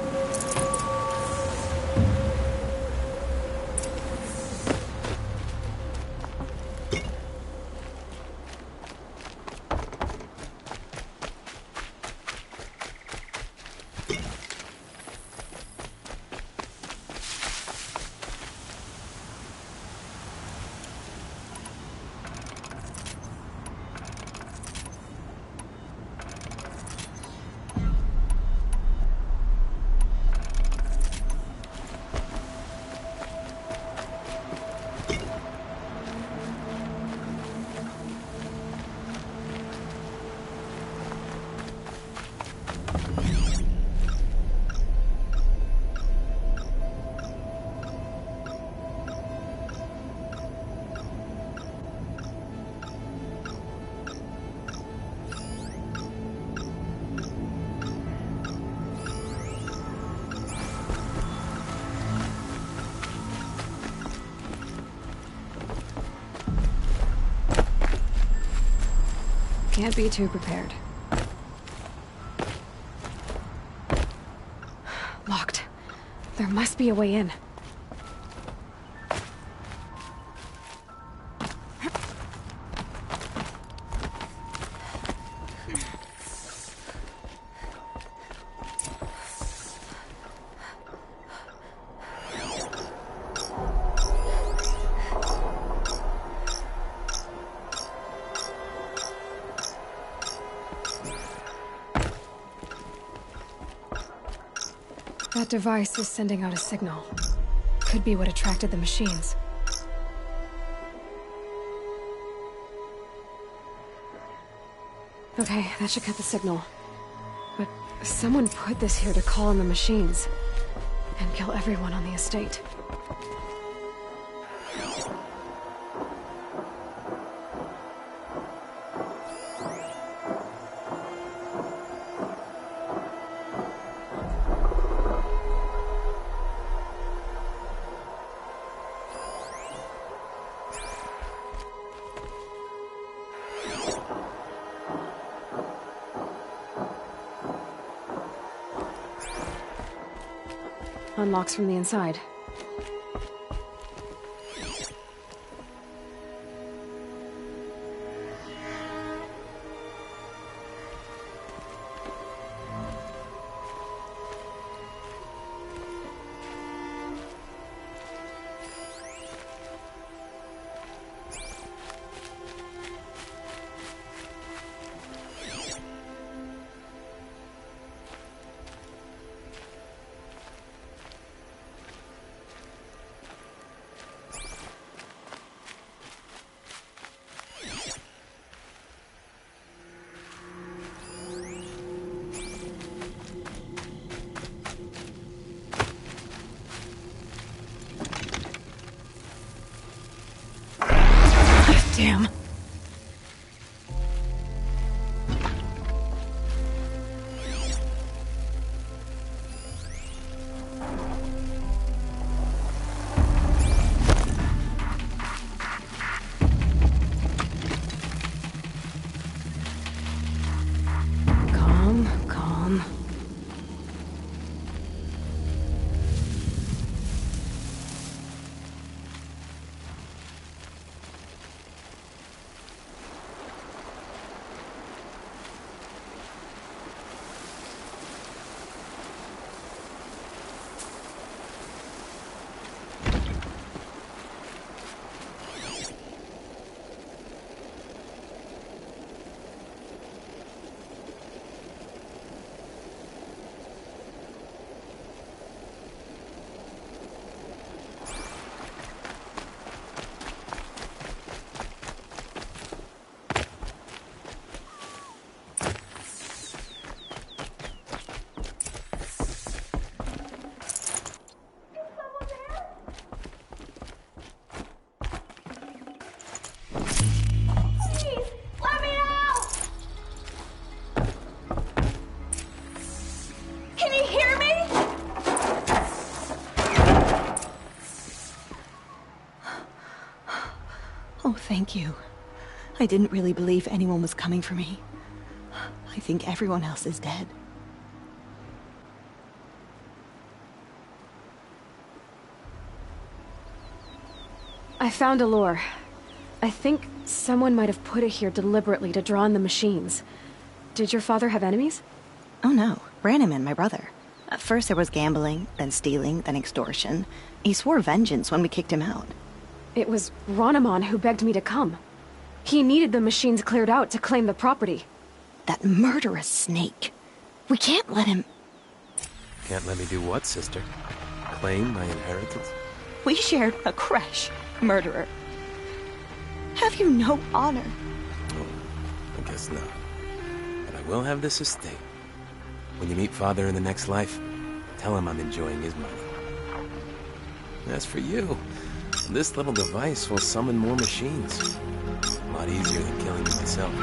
Can't be too prepared. Locked. There must be a way in. That device is sending out a signal. Could be what attracted the machines. Okay, that should cut the signal. But someone put this here to call on the machines and kill everyone on the estate. Unlocks from the inside. Damn. Calm. Oh, thank you. I didn't really believe anyone was coming for me. I think everyone else is dead. I found a lure. I think someone might have put it here deliberately to draw on the machines. Did your father have enemies? Oh no, Branham and my brother. At first there was gambling, then stealing, then extortion. He swore vengeance when we kicked him out. It was Ronamon who begged me to come. He needed the machines cleared out to claim the property. That murderous snake. We can't let him... Can't let me do what, sister? Claim my inheritance? We shared a creche, murderer. Have you no honor? Oh, I guess not. But I will have this estate. When you meet Father in the next life, tell him I'm enjoying his money. As for you, this little device will summon more machines. A lot easier than killing me myself.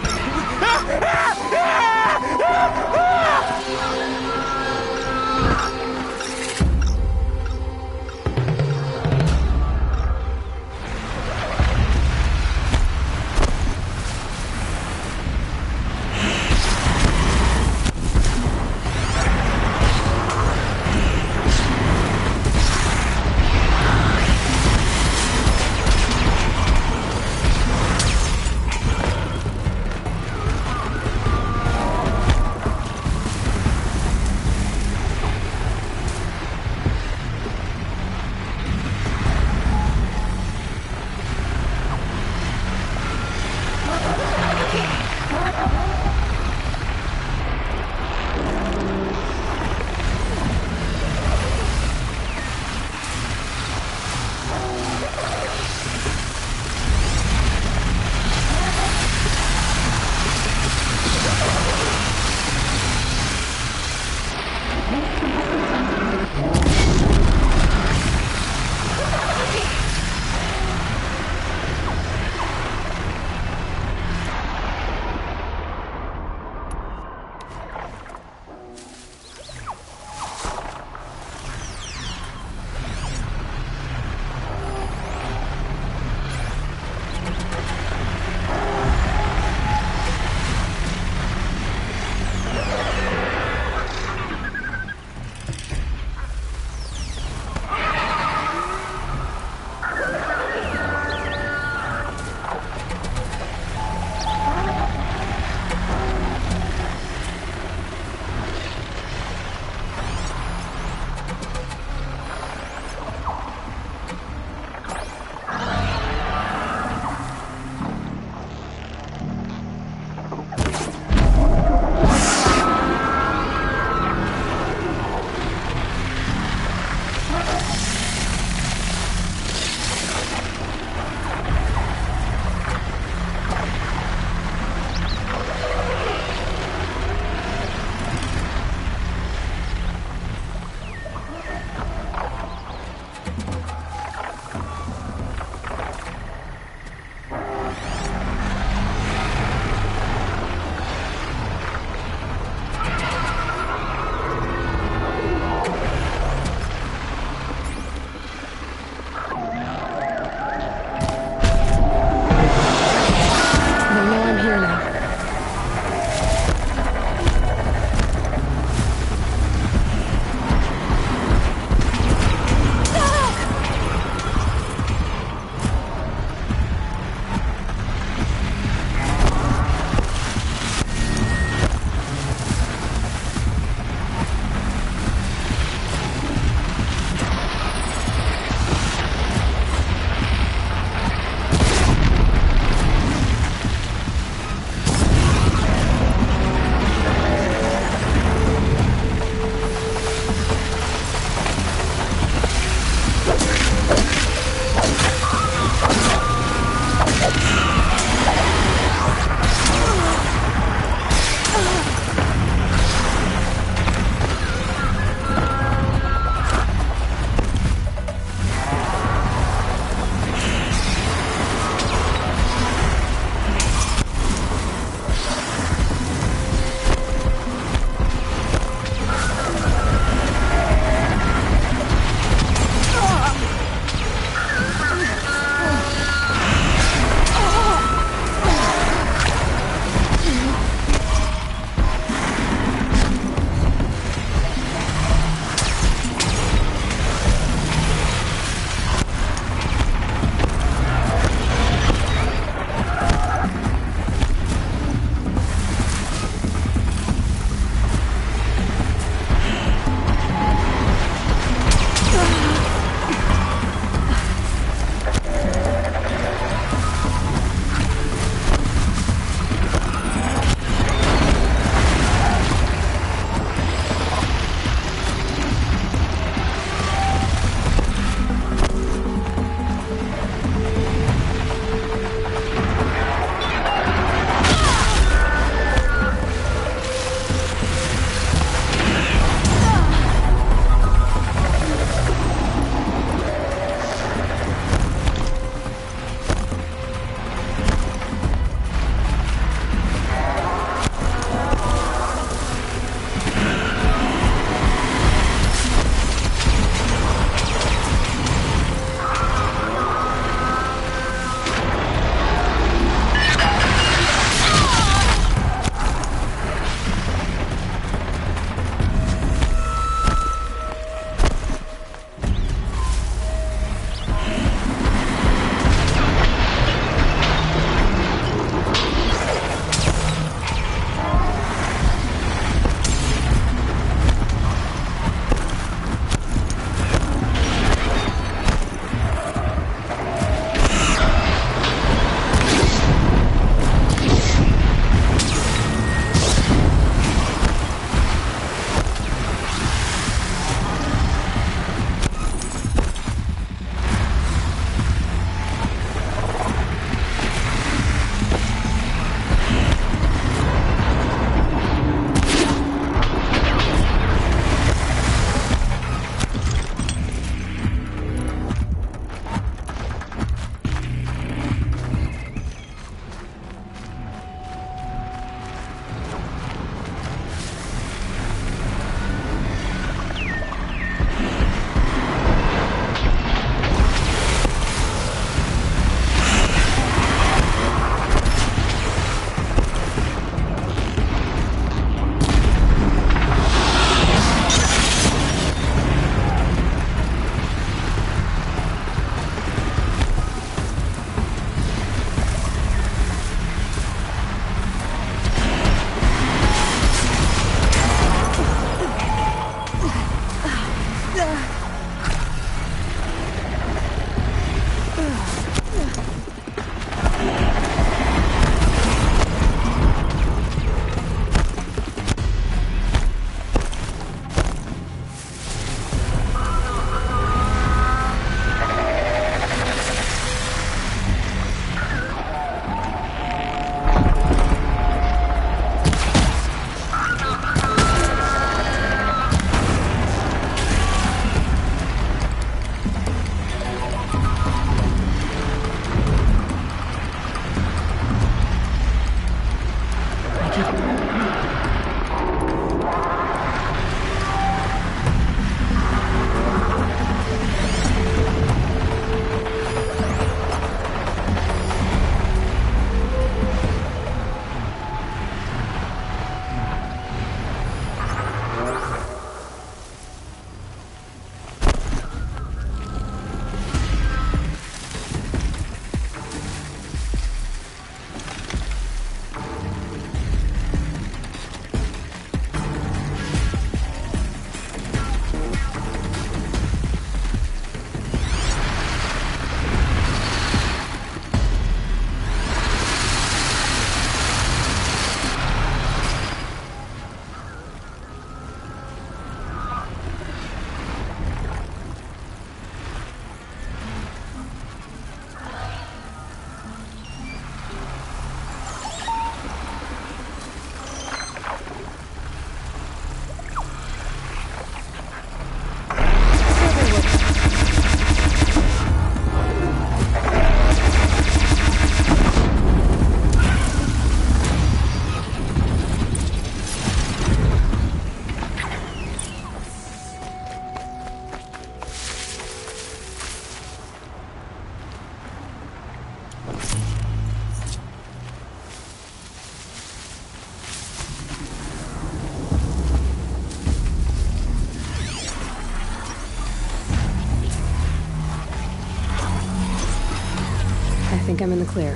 think I'm in the clear.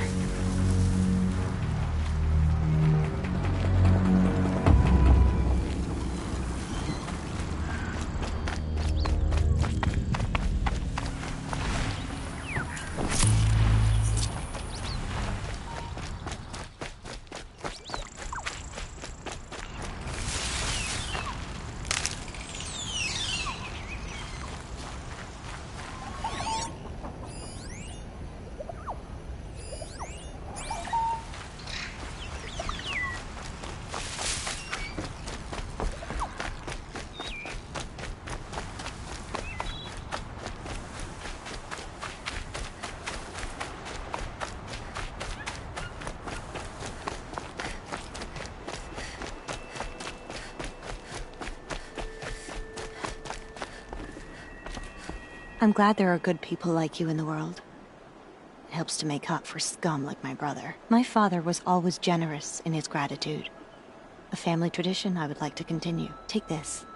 I'm glad there are good people like you in the world. It helps to make up for scum like my brother. My father was always generous in his gratitude. A family tradition I would like to continue. Take this.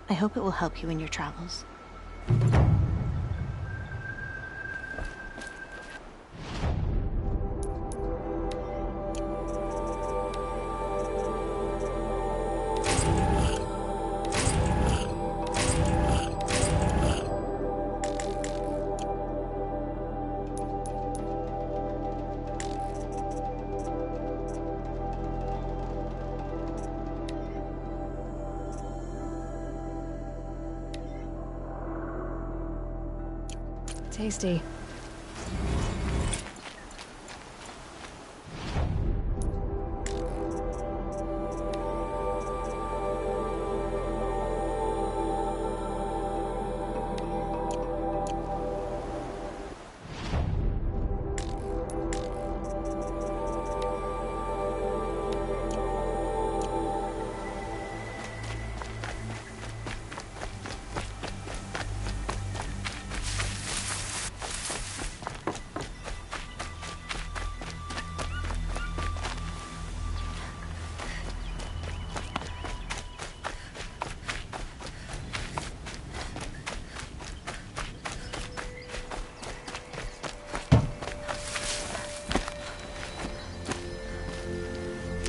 I hope it will help you in your travels. Tasty.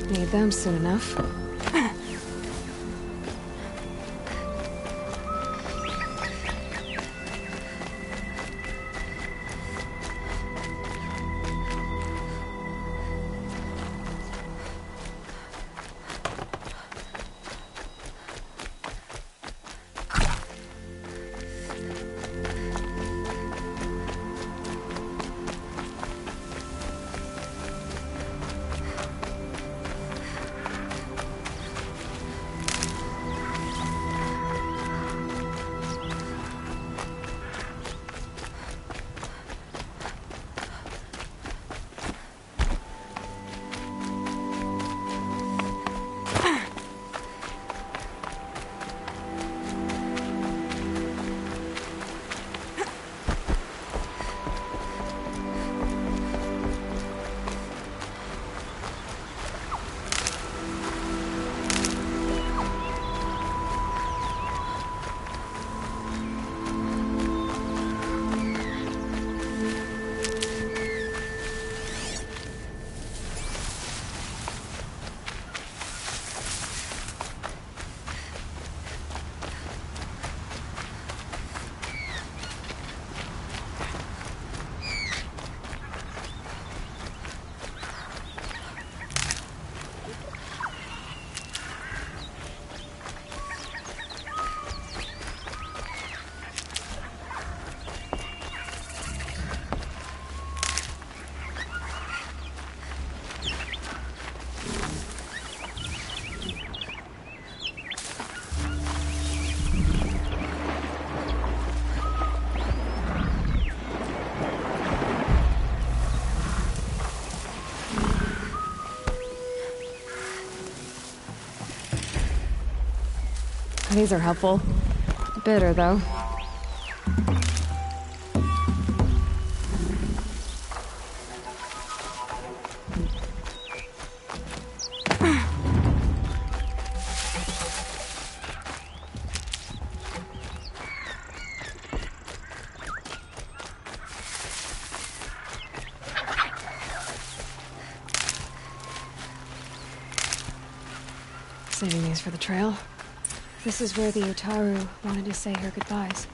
Need them soon enough. These are helpful. Bitter, though. Saving these for the trail. This is where the Utaru wanted to say her goodbyes.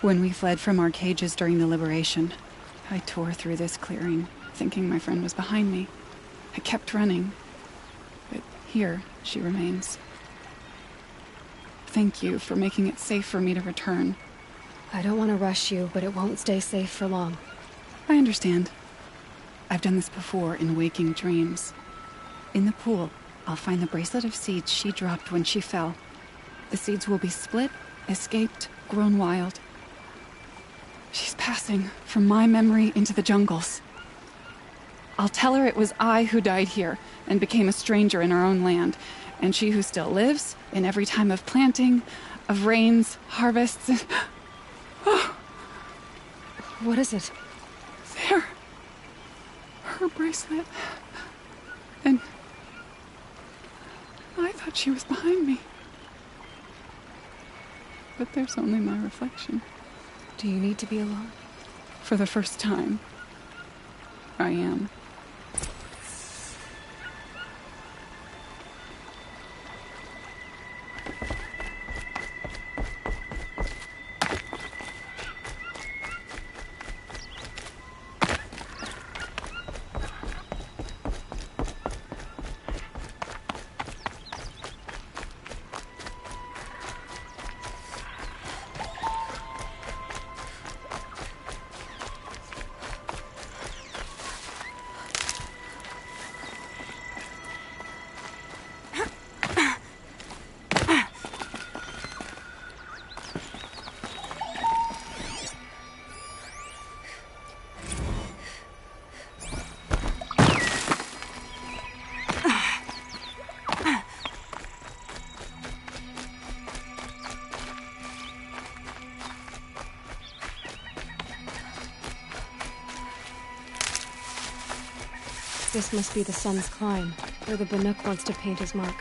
When we fled from our cages during the liberation, I tore through this clearing, thinking my friend was behind me. I kept running, but here she remains. Thank you for making it safe for me to return. I don't want to rush you, but it won't stay safe for long. I understand. I've done this before in waking dreams. In the pool, I'll find the bracelet of seeds she dropped when she fell. The seeds will be split, escaped, grown wild. She's passing from my memory into the jungles. I'll tell her it was I who died here and became a stranger in our own land, and she who still lives in every time of planting, of rains, harvests. Oh. What is it? There. Her bracelet. And I thought she was behind me. But there's only my reflection. Do you need to be alone? For the first time, I am. This must be the sun's climb, where the Banuk wants to paint his mark.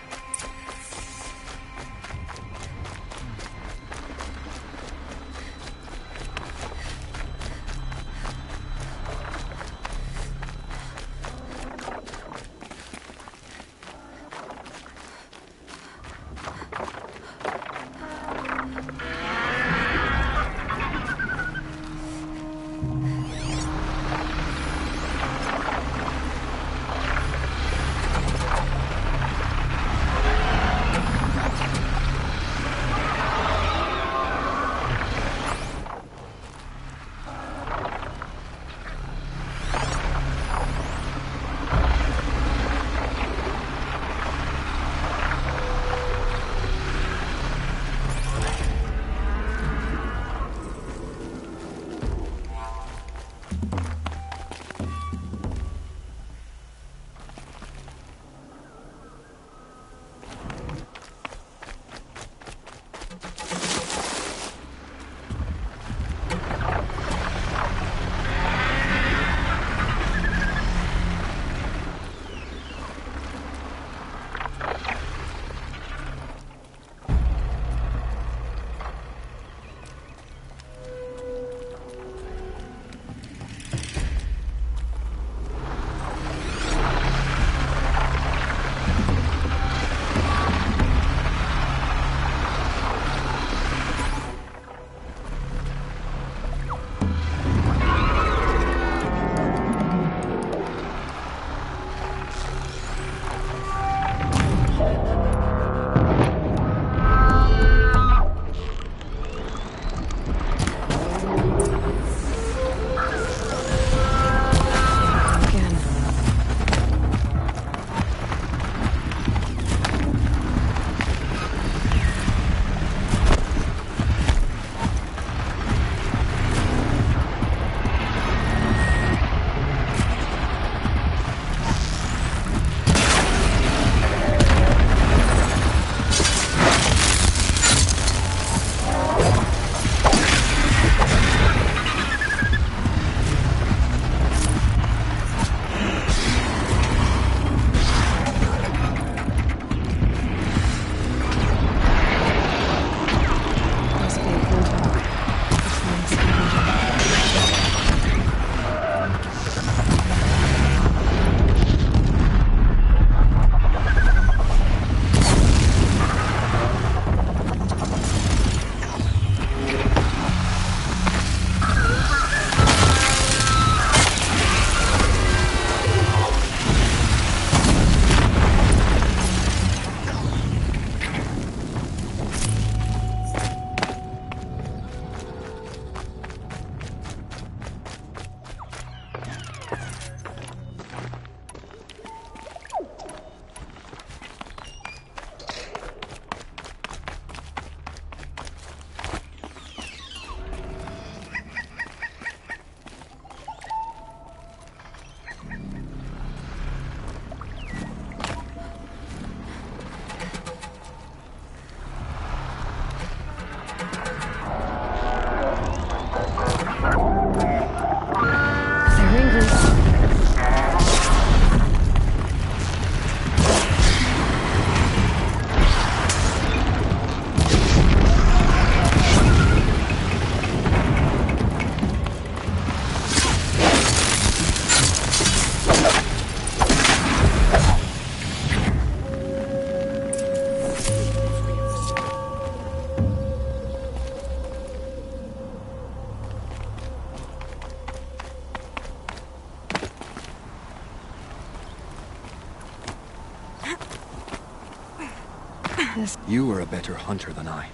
this... You are a better hunter than I.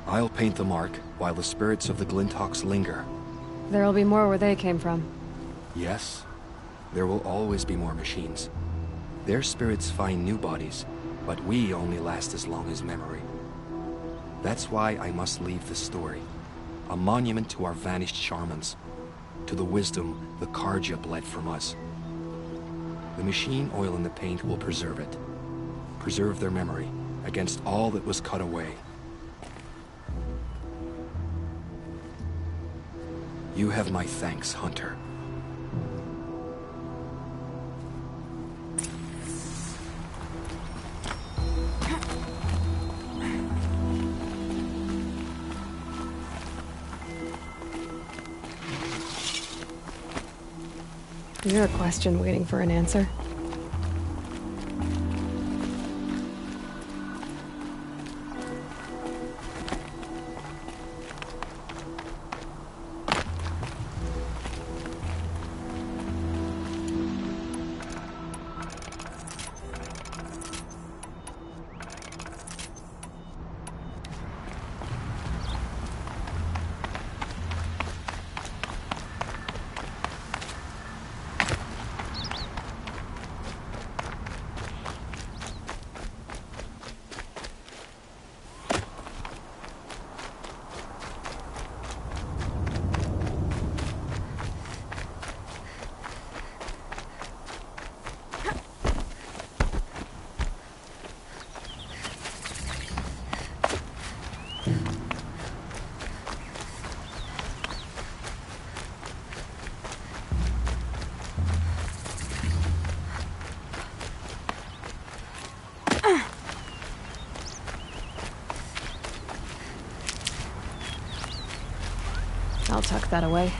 I'll paint the mark while the spirits of the Glinthawks linger. There'll be more where they came from. Yes, there will always be more machines. Their spirits find new bodies, but we only last as long as memory. That's why I must leave this story. A monument to our vanished shamans, to the wisdom the Karja bled from us. The machine oil in the paint will preserve it. Preserve their memory against all that was cut away. You have my thanks, Hunter. Is there a question waiting for an answer? I'll tuck that away.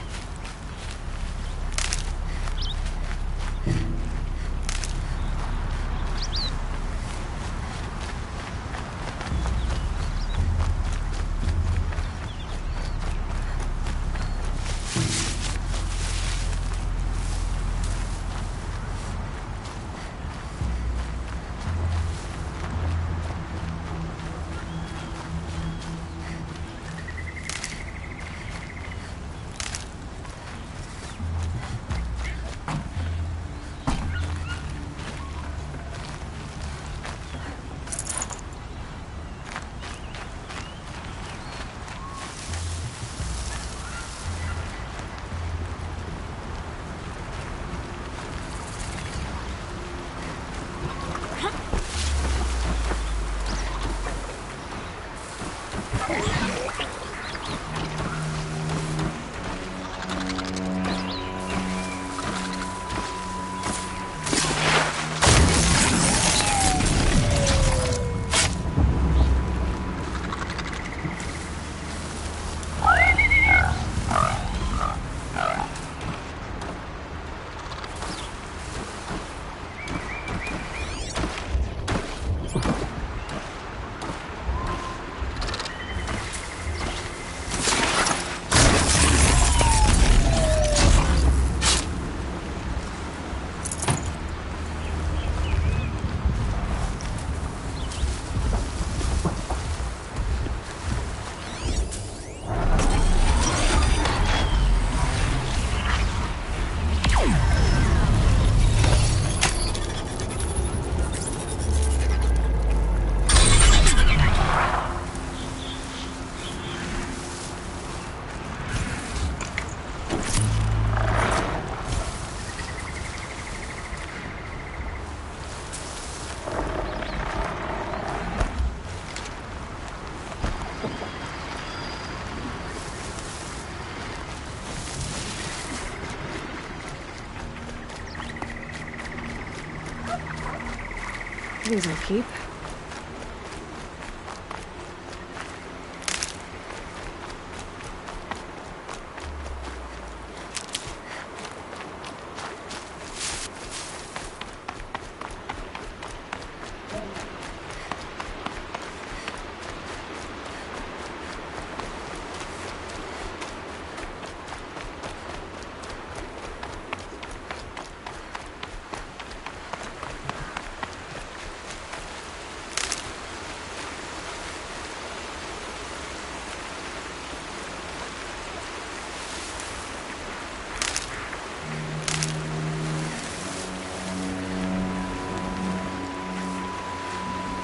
These will keep.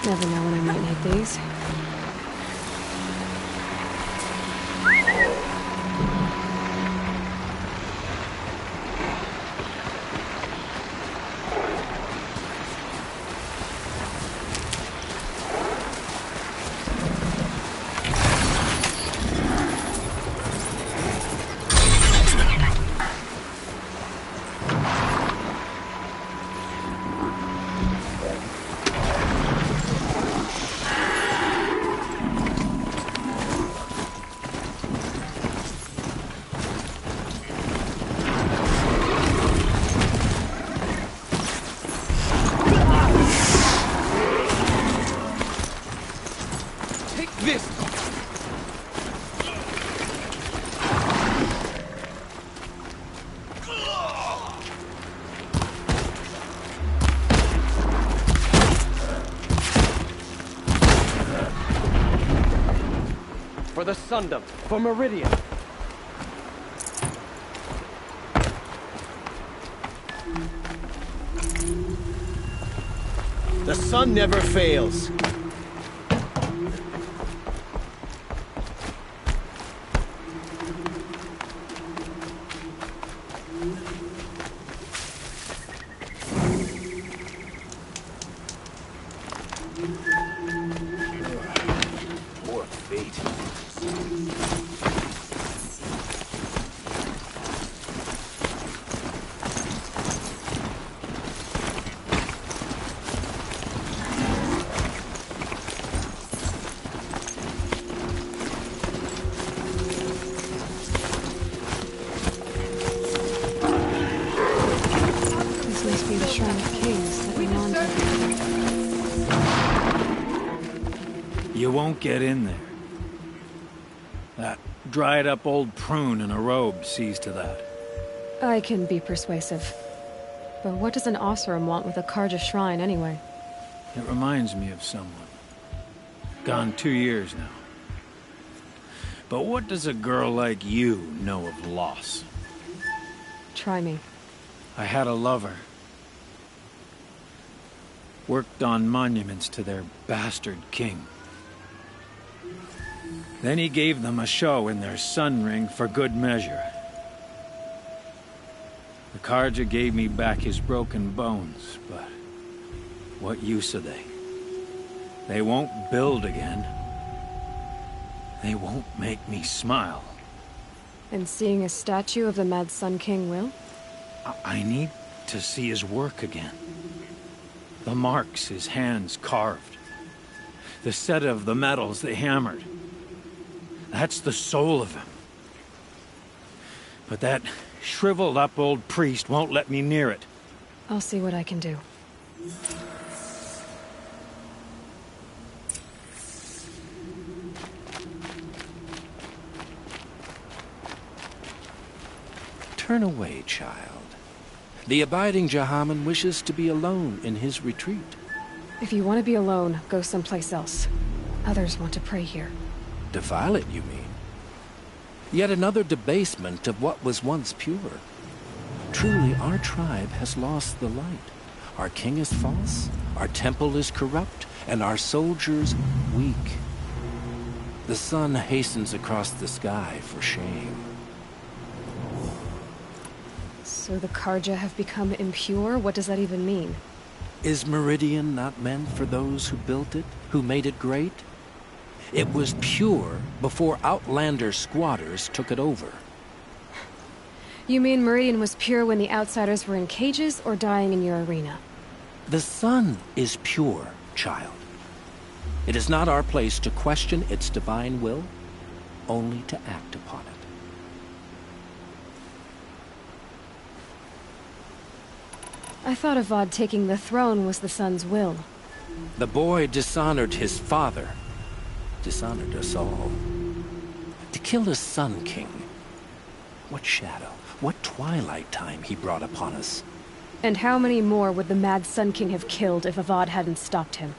Never know when I might need these. For the Sundom, for Meridian. The sun never fails. Poor feet. This must be the Shrine of Kings that went on to... You won't get in there. That dried-up old prune in a robe sees to that. I can be persuasive. But what does an Oseram want with a Karja shrine, anyway? It reminds me of someone. Gone 2 years now. But what does a girl like you know of loss? Try me. I had a lover. Worked on monuments to their bastard king. Then he gave them a show in their sun ring for good measure. The Karja gave me back his broken bones, but what use are they? They won't build again. They won't make me smile. And seeing a statue of the Mad Sun King will? I need to see his work again. The marks his hands carved. The set of the metals they hammered. That's the soul of him. But that shriveled up old priest won't let me near it. I'll see what I can do. Turn away, child. The abiding Jahaman wishes to be alone in his retreat. If you want to be alone, go someplace else. Others want to pray here. Defile it, you mean? Yet another debasement of what was once pure. Truly, our tribe has lost the light. Our king is false, our temple is corrupt, and our soldiers weak. The sun hastens across the sky for shame. So the Karja have become impure? What does that even mean? Is Meridian not meant for those who built it, who made it great? It was pure before Outlander squatters took it over. You mean Meridian was pure when the outsiders were in cages or dying in your arena? The sun is pure, child. It is not our place to question its divine will, only to act upon it. I thought of VoD taking the throne was the sun's will. The boy dishonored his father, dishonored us all. To kill the Sun King. What shadow, what twilight time he brought upon us. And how many more would the Mad Sun King have killed if VoD hadn't stopped him?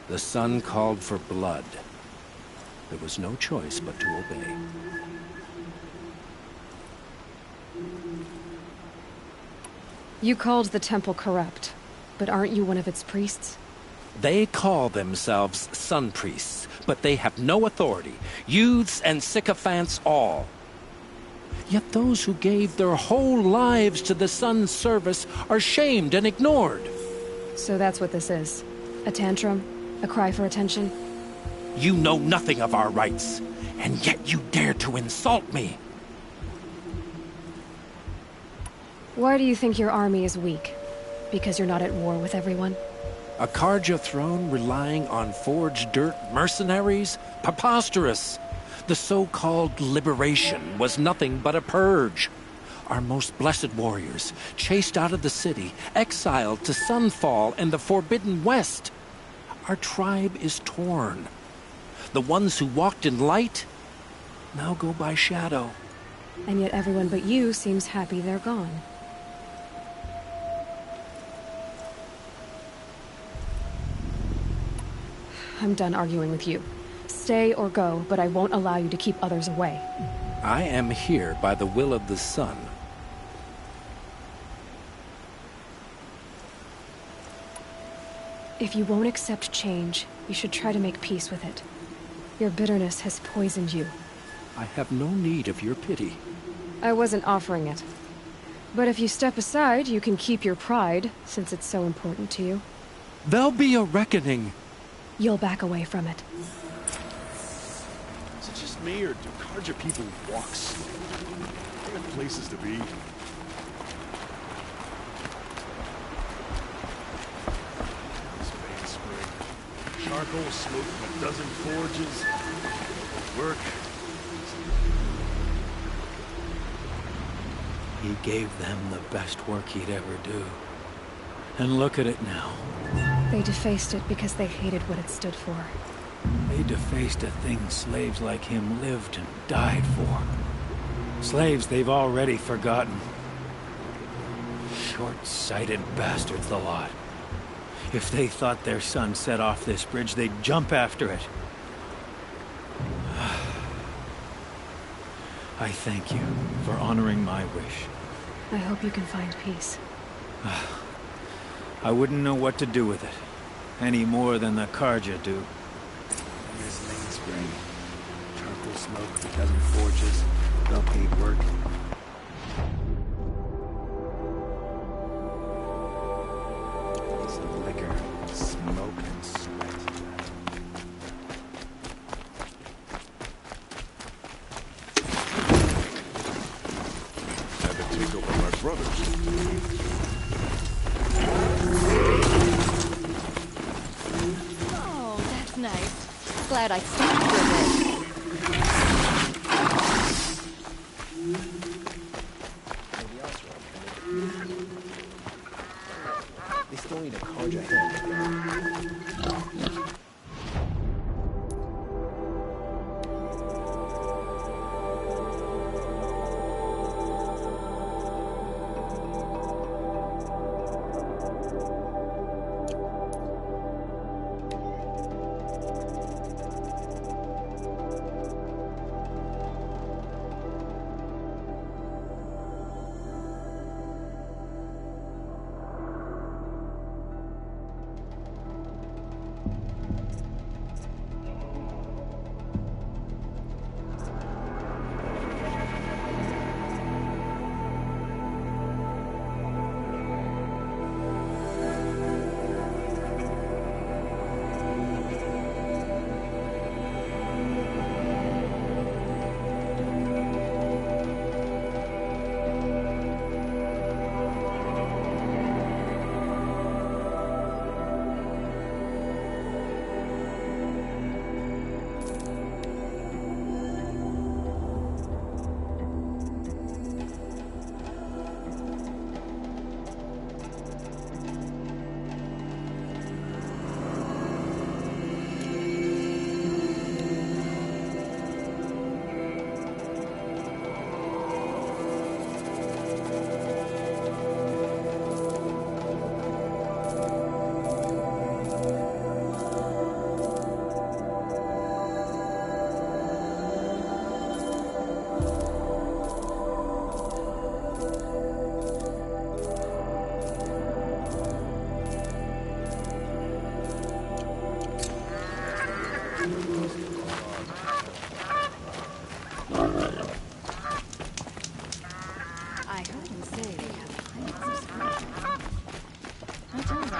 The sun called for blood. There was no choice but to obey. You called the temple corrupt, but aren't you one of its priests? They call themselves sun priests, but they have no authority. Youths and sycophants all. Yet those who gave their whole lives to the sun's service are shamed and ignored. So that's what this is. A tantrum? A cry for attention? You know nothing of our rights, and yet you dare to insult me. Why do you think your army is weak? Because you're not at war with everyone? A Karja throne relying on forged dirt mercenaries? Preposterous! The so-called liberation was nothing but a purge. Our most blessed warriors, chased out of the city, exiled to Sunfall and the Forbidden West. Our tribe is torn. The ones who walked in light now go by shadow. And yet everyone but you seems happy they're gone. I'm done arguing with you. Stay or go, but I won't allow you to keep others away. I am here by the will of the sun. If you won't accept change, you should try to make peace with it. Your bitterness has poisoned you. I have no need of your pity. I wasn't offering it. But if you step aside, you can keep your pride, since it's so important to you. There'll be a reckoning. You'll back away from it. Is it just me, or do Karja people walk slow? They have places to be. This main spring. Charcoal smoke from a dozen forges. Work. He gave them the best work he'd ever do. And look at it now. They defaced it because they hated what it stood for. They defaced a thing slaves like him lived and died for. Slaves they've already forgotten. Short-sighted bastards, the lot. If they thought their son set off this bridge, they'd jump after it. I thank you for honoring my wish. I hope you can find peace. I wouldn't know what to do with it, any more than the Karja do. Here's main spring. Charcoal smoke, a dozen forges, well-paid work. Some liquor, smoke, and sweat. Had to take over my brothers. Oh, that's nice. Glad I stopped for a bit. They still need a Karja hand.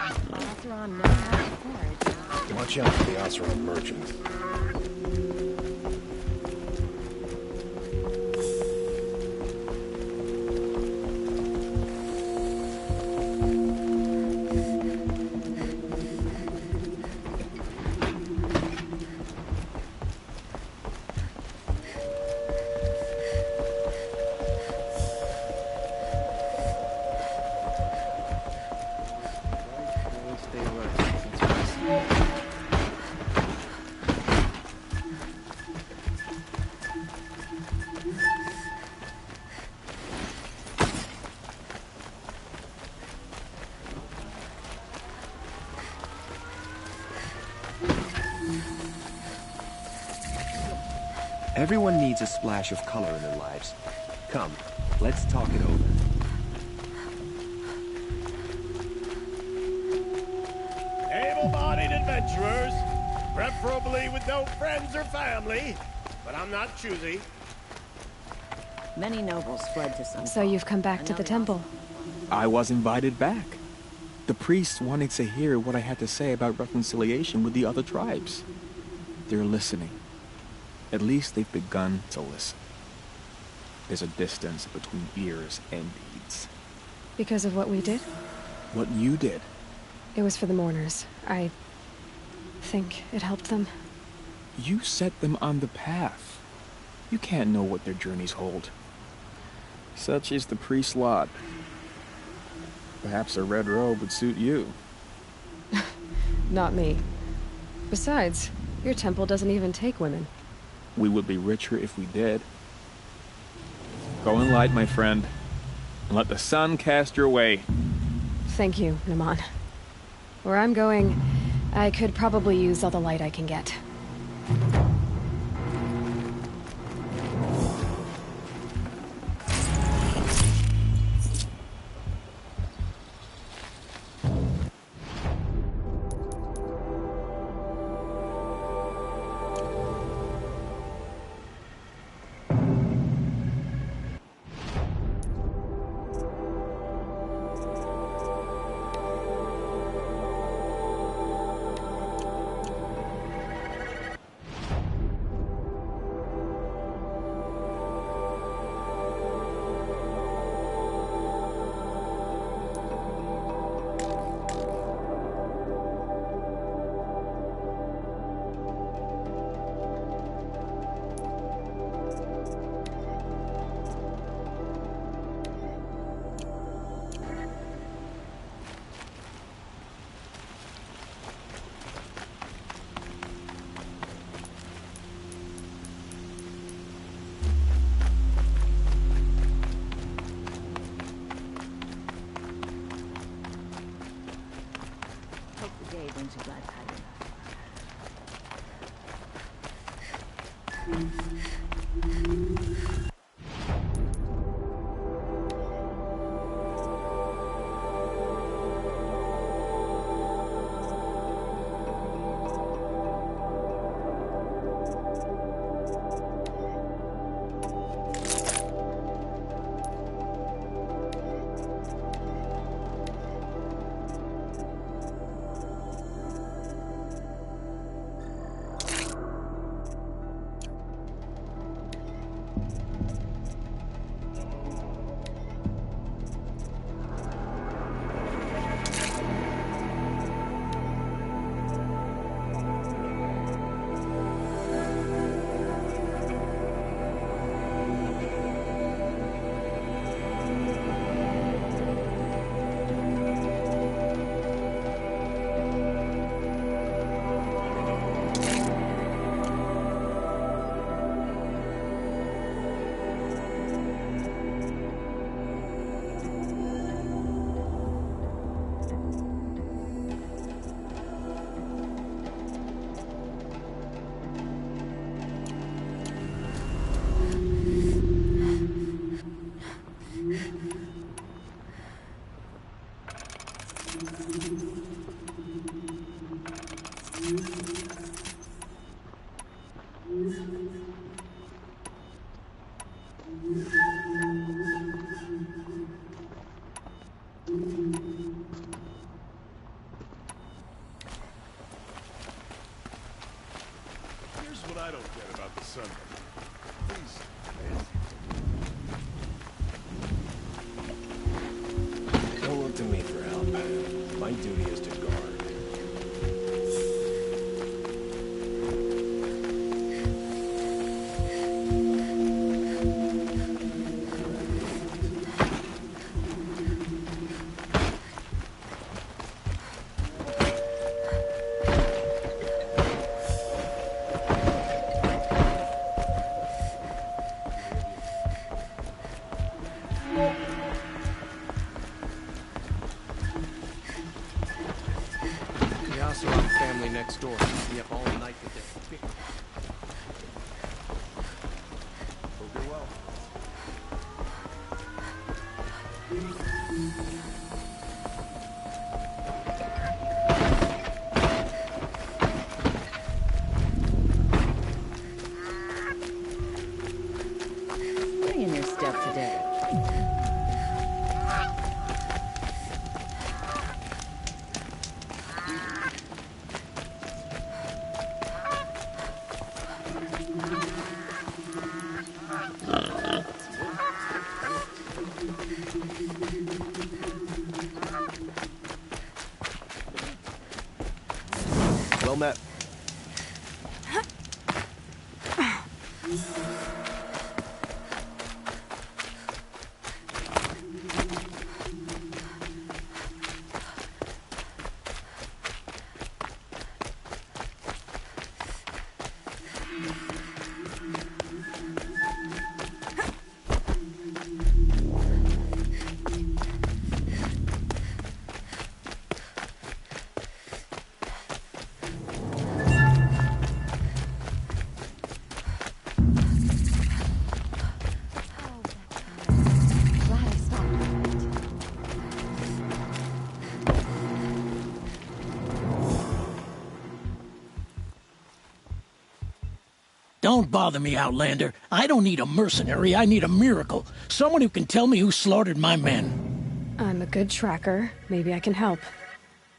Oseram knows how to forage. Watch out for the Oseram merchants. Everyone needs a splash of color in their lives. Come, let's talk it over. Able-bodied adventurers, preferably with no friends or family, but I'm not choosy. Many nobles fled to some. So you've come back to the temple. I was invited back. The priests wanted to hear what I had to say about reconciliation with the other tribes. They're listening. At least they've begun to listen. There's a distance between ears and deeds. Because of what we did? What you did. It was for the mourners. I think it helped them. You set them on the path. You can't know what their journeys hold. Such is the priest's lot. Perhaps a red robe would suit you. Not me. Besides, your temple doesn't even take women. We would be richer if we did. Go in light, my friend, and let the sun cast your way. Thank you, Naman. Where I'm going, I could probably use all the light I can get. next door. Keep me up all night with that. Hope you're well. Bring in your step today. Well met. Don't bother me, Outlander. I don't need a mercenary, I need a miracle. Someone who can tell me who slaughtered my men. I'm a good tracker. Maybe I can help.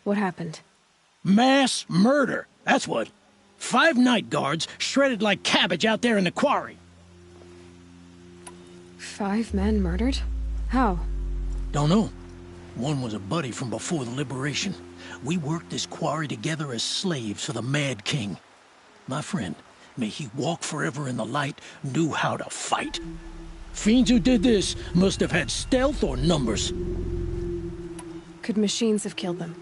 What happened? Mass murder, that's what. 5 night guards shredded like cabbage out there in the quarry. 5 men murdered? How? Don't know. One was a buddy from before the liberation. We worked this quarry together as slaves for the Mad King. My friend, may he walk forever in the light, knew how to fight. Fiends who did this must have had stealth or numbers. Could machines have killed them?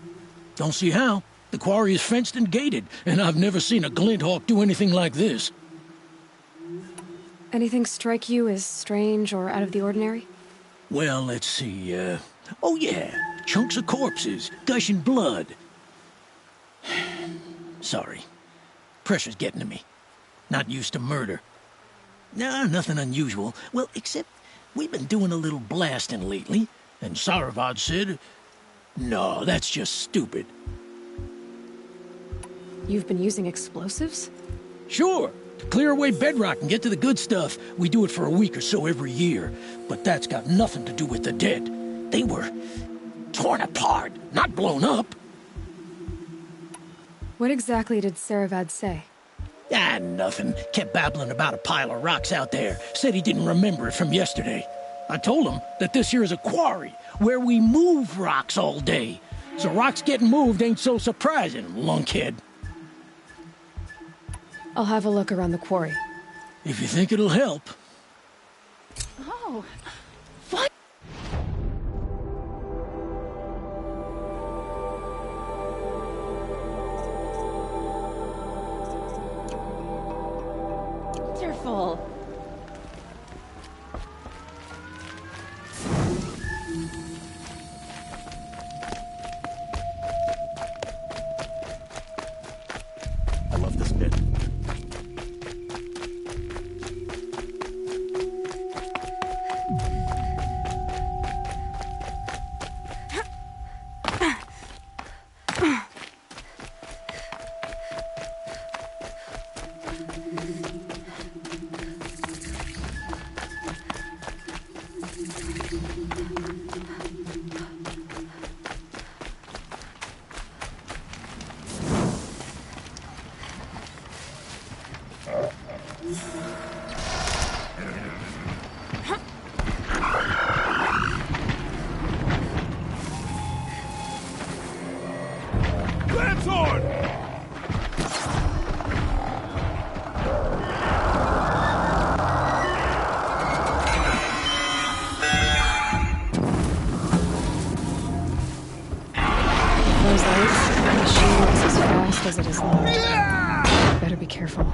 Don't see how. The quarry is fenced and gated, and I've never seen a Glinthawk do anything like this. Anything strike you as strange or out of the ordinary? Well, let's see, oh yeah, chunks of corpses, gushing blood. Sorry. Pressure's getting to me. Not used to murder. Nah, nothing unusual. Well, except we've been doing a little blasting lately, and Saravad said, no, that's just stupid. You've been using explosives? Sure. To clear away bedrock and get to the good stuff, we do it for a week or so every year. But that's got nothing to do with the dead. They were torn apart, not blown up. What exactly did Saravad say? Ah, nothing. Kept babbling about a pile of rocks out there. Said he didn't remember it from yesterday. I told him that this here is a quarry, where we move rocks all day. So rocks getting moved ain't so surprising, lunkhead. I'll have a look around the quarry. If you think it'll help. Oh, what? Wonderful. I love this bit. As it is loud. Better be careful.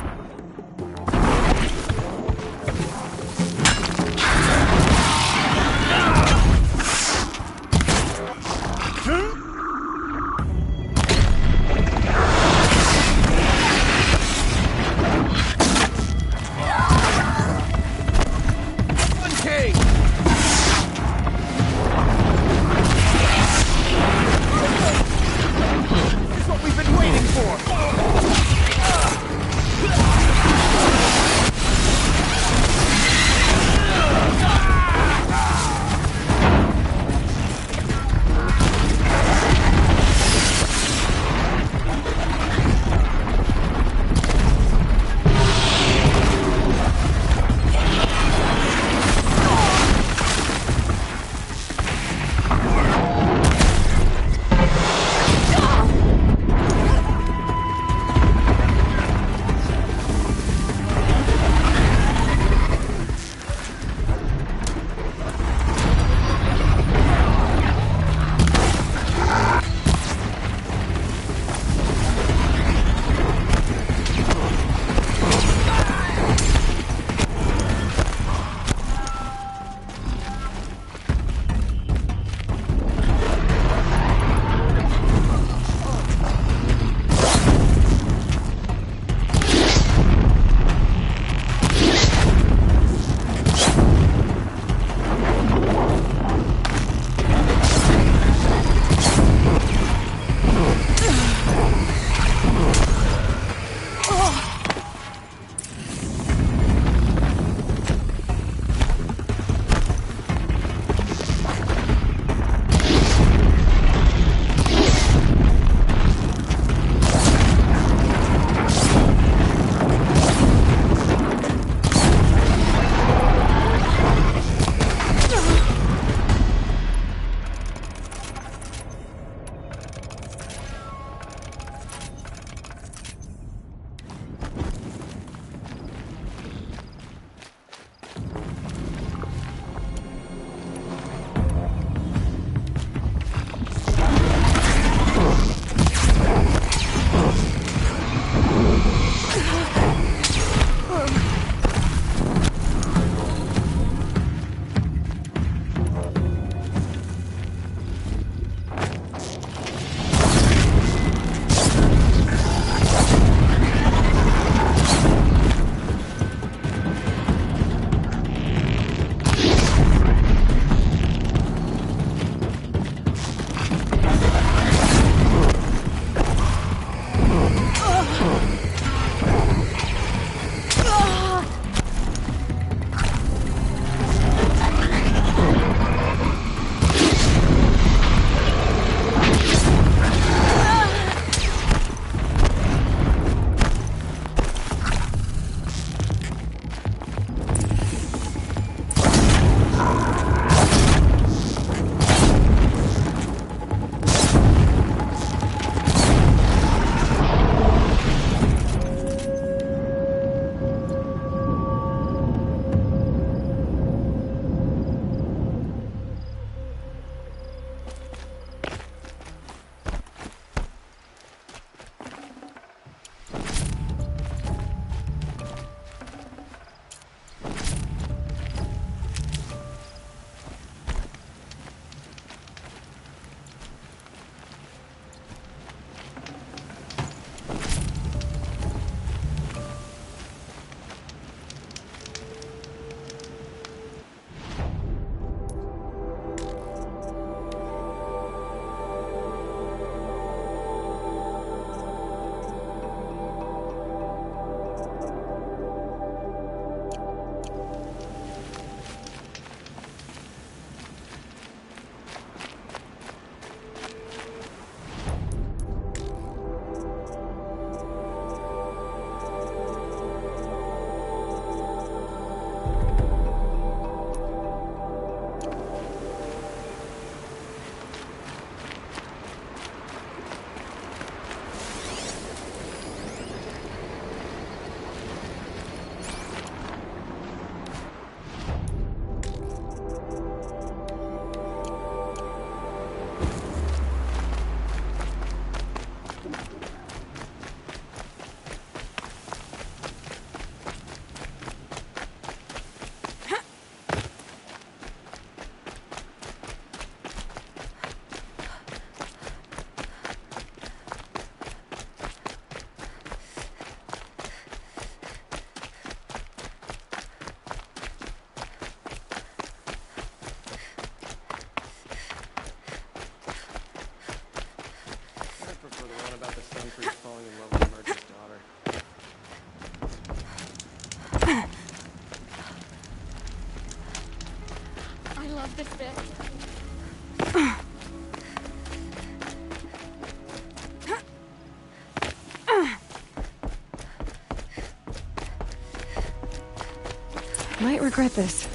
Might regret this.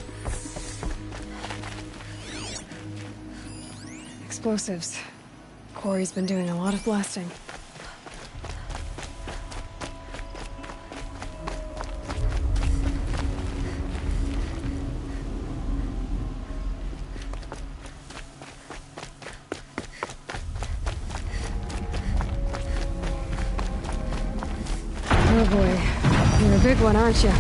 Explosives. Corey's been doing a lot of blasting. Oh boy, you're a big one, aren't you?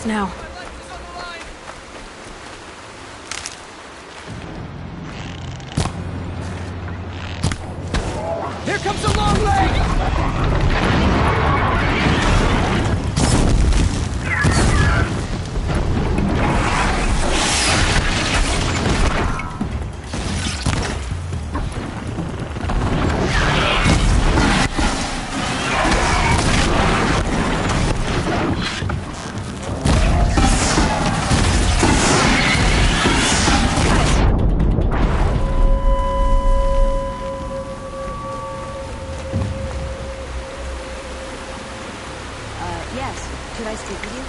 us now. Here comes a long leg! Yes. Could I speak with you?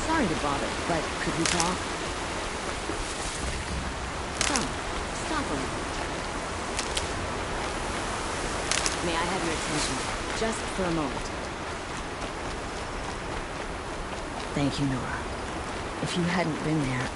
Sorry to bother, but could we talk? Come, stop a moment. May I have your attention, just for a moment? Thank you, Nora. If you hadn't been there...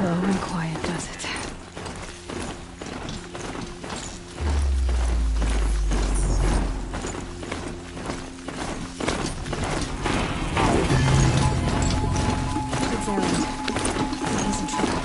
Slow and quiet does it. It's Aaron. He's in trouble.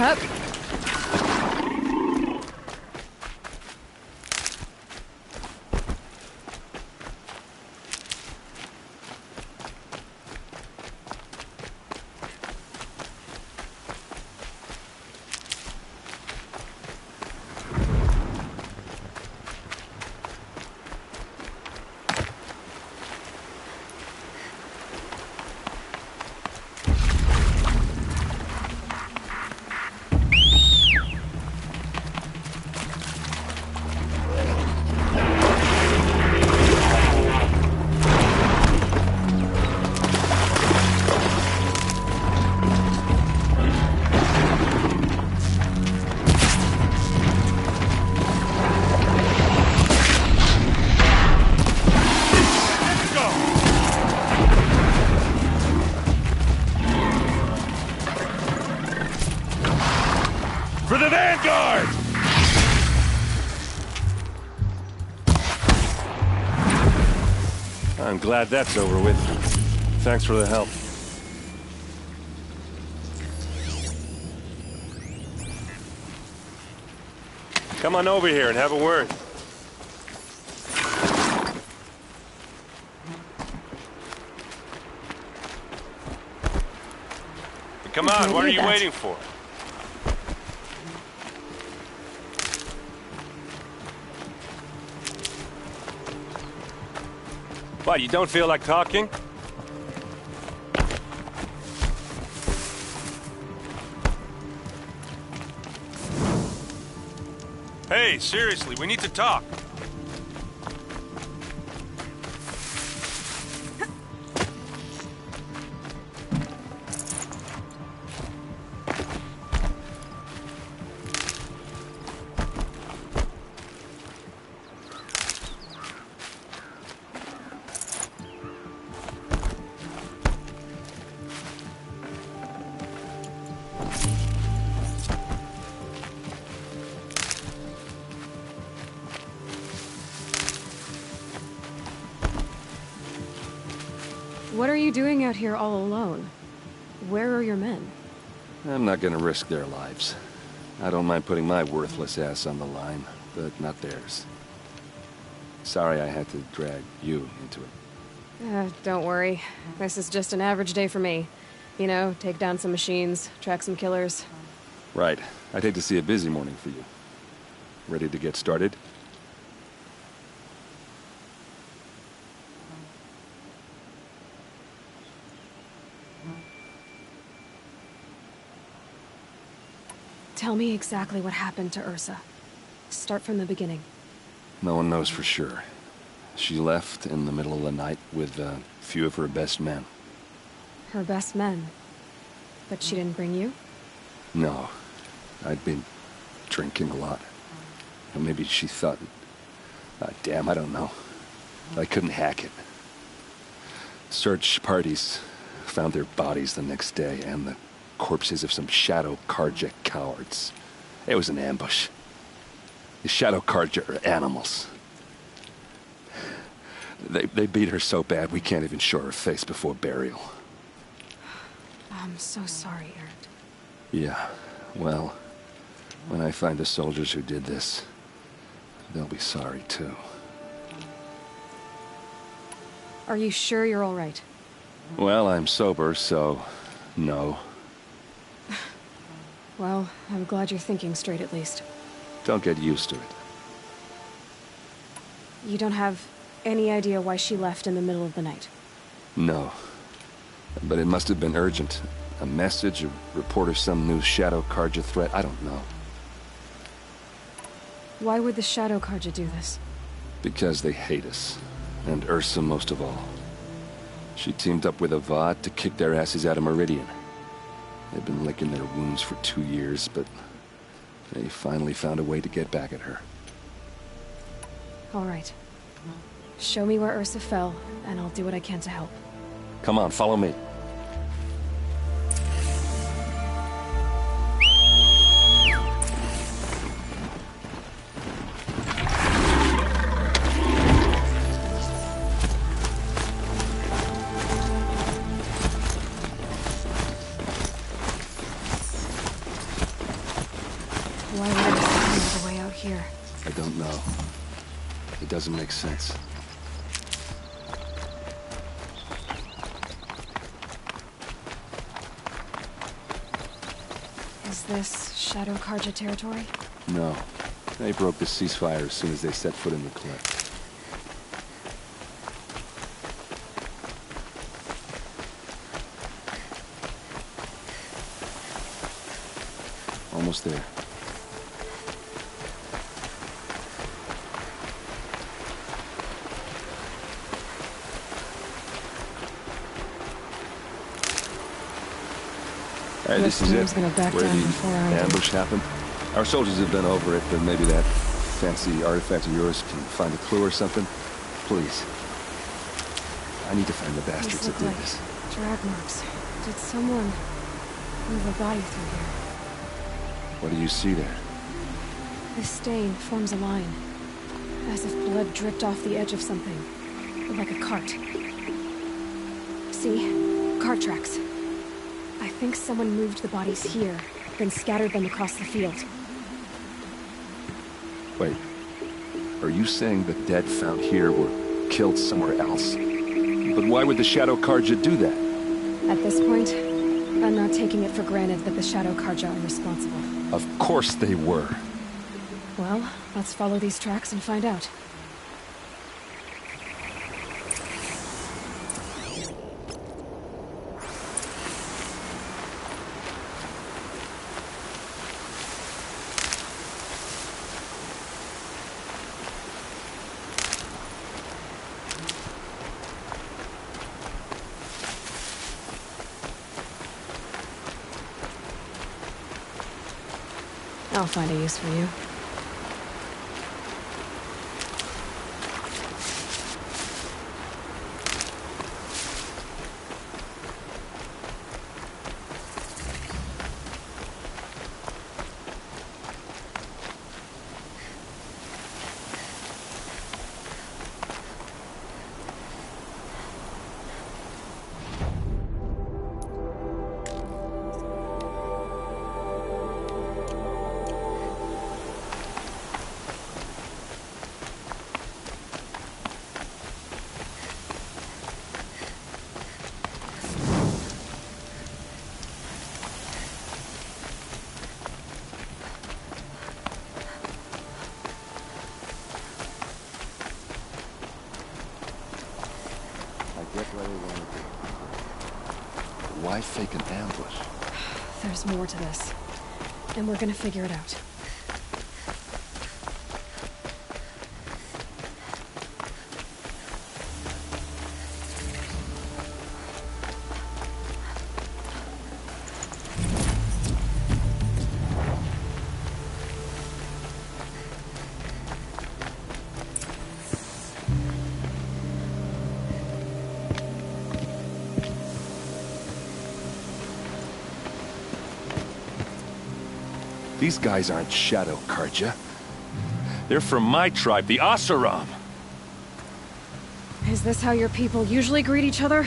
Up. I'm glad that's over with. Thanks for the help. Come on over here and have a word. Come on, what are you waiting for? What, you don't feel like talking? Hey, seriously, we need to talk. What are you doing out here all alone? Where are your men? I'm not gonna risk their lives. I don't mind putting my worthless ass on the line, but not theirs. Sorry I had to drag you into it. Don't worry. This is just an average day for me. You know, take down some machines, track some killers. Right. I'd hate to see a busy morning for you. Ready to get started? Tell me exactly what happened to Ursa. Start from the beginning. No one knows for sure. She left in the middle of the night with a few of her best men. Her best men? But she didn't bring you? No. I'd been drinking a lot. Or maybe she thought... damn, I don't know. I couldn't hack it. Search parties found their bodies the next day, and the corpses of some Shadow Karja cowards. It was an ambush. The Shadow Karja are animals. They beat her so bad we can't even show her face before burial. I'm so sorry, Erend. Yeah, well, when I find the soldiers who did this, they'll be sorry too. Are you sure you're all right? Well, I'm sober, so no. Well, I'm glad you're thinking straight at least. Don't get used to it. You don't have any idea why she left in the middle of the night? No. But it must have been urgent. A message, a report of some new Shadow Karja threat, I don't know. Why would the Shadow Karja do this? Because they hate us. And Ursa most of all. She teamed up with a VoD to kick their asses out of Meridian. They've been licking their wounds for 2 years, but they finally found a way to get back at her. All right. Show me where Ursa fell, and I'll do what I can to help. Come on, follow me. Why would Ursa come all the way out here? I don't know. It doesn't make sense. Is this Shadow Karja territory? No. They broke the ceasefire as soon as they set foot in the cliff. Almost there. Alright, this is it. Gonna back Where down the before I do. ambush happened. Our soldiers have been over it, but maybe that fancy artifact of yours can find a clue or something. Please. I need to find the bastards that did this. Drag marks. Did someone move a body through here? What do you see there? This stain forms a line, as if blood dripped off the edge of something, like a cart. See? Cart tracks. I think someone moved the bodies here, then scattered them across the field. Wait. Are you saying the dead found here were killed somewhere else? But why would the Shadow Karja do that? At this point, I'm not taking it for granted that the Shadow Karja are responsible. Of course they were. Well, let's follow these tracks and find out. I'll find a use for you. Why fake an ambush? There's more to this, and we're gonna figure it out. These guys aren't Shadow Karja. They're from my tribe, the Asaram. Is this how your people usually greet each other?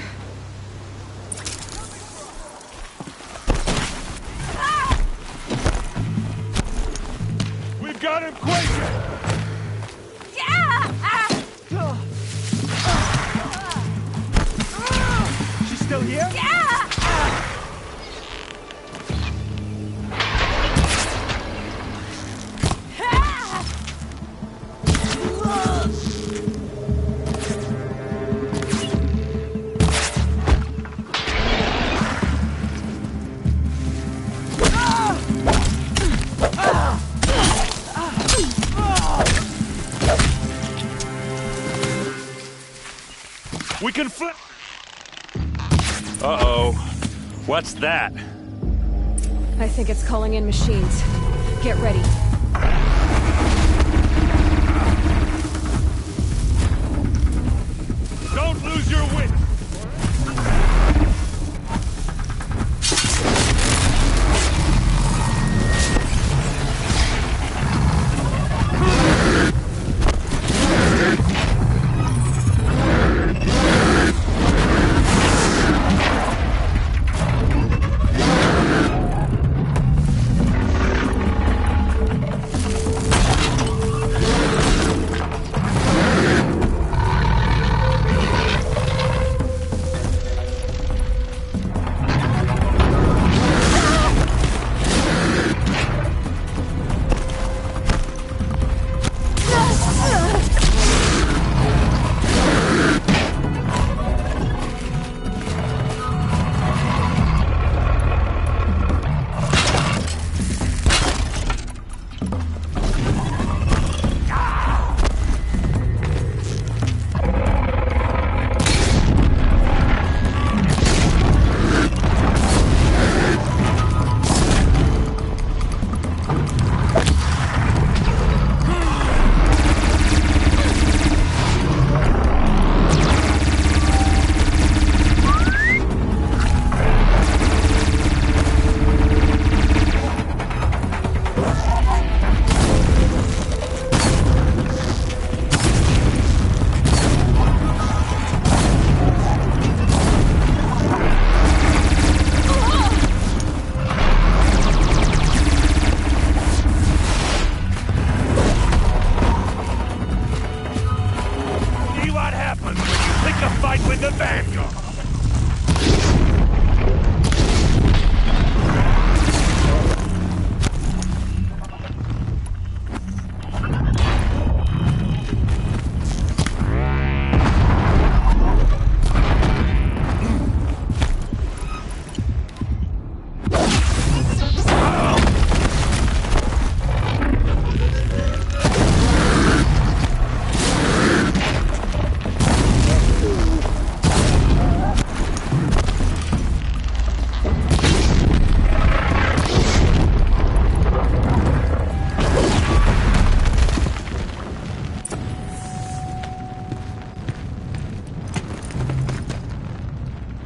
We've got him, Quaker! She's still here? We can flip. Uh-oh. What's that? I think it's calling in machines. Get ready. Don't lose your wit!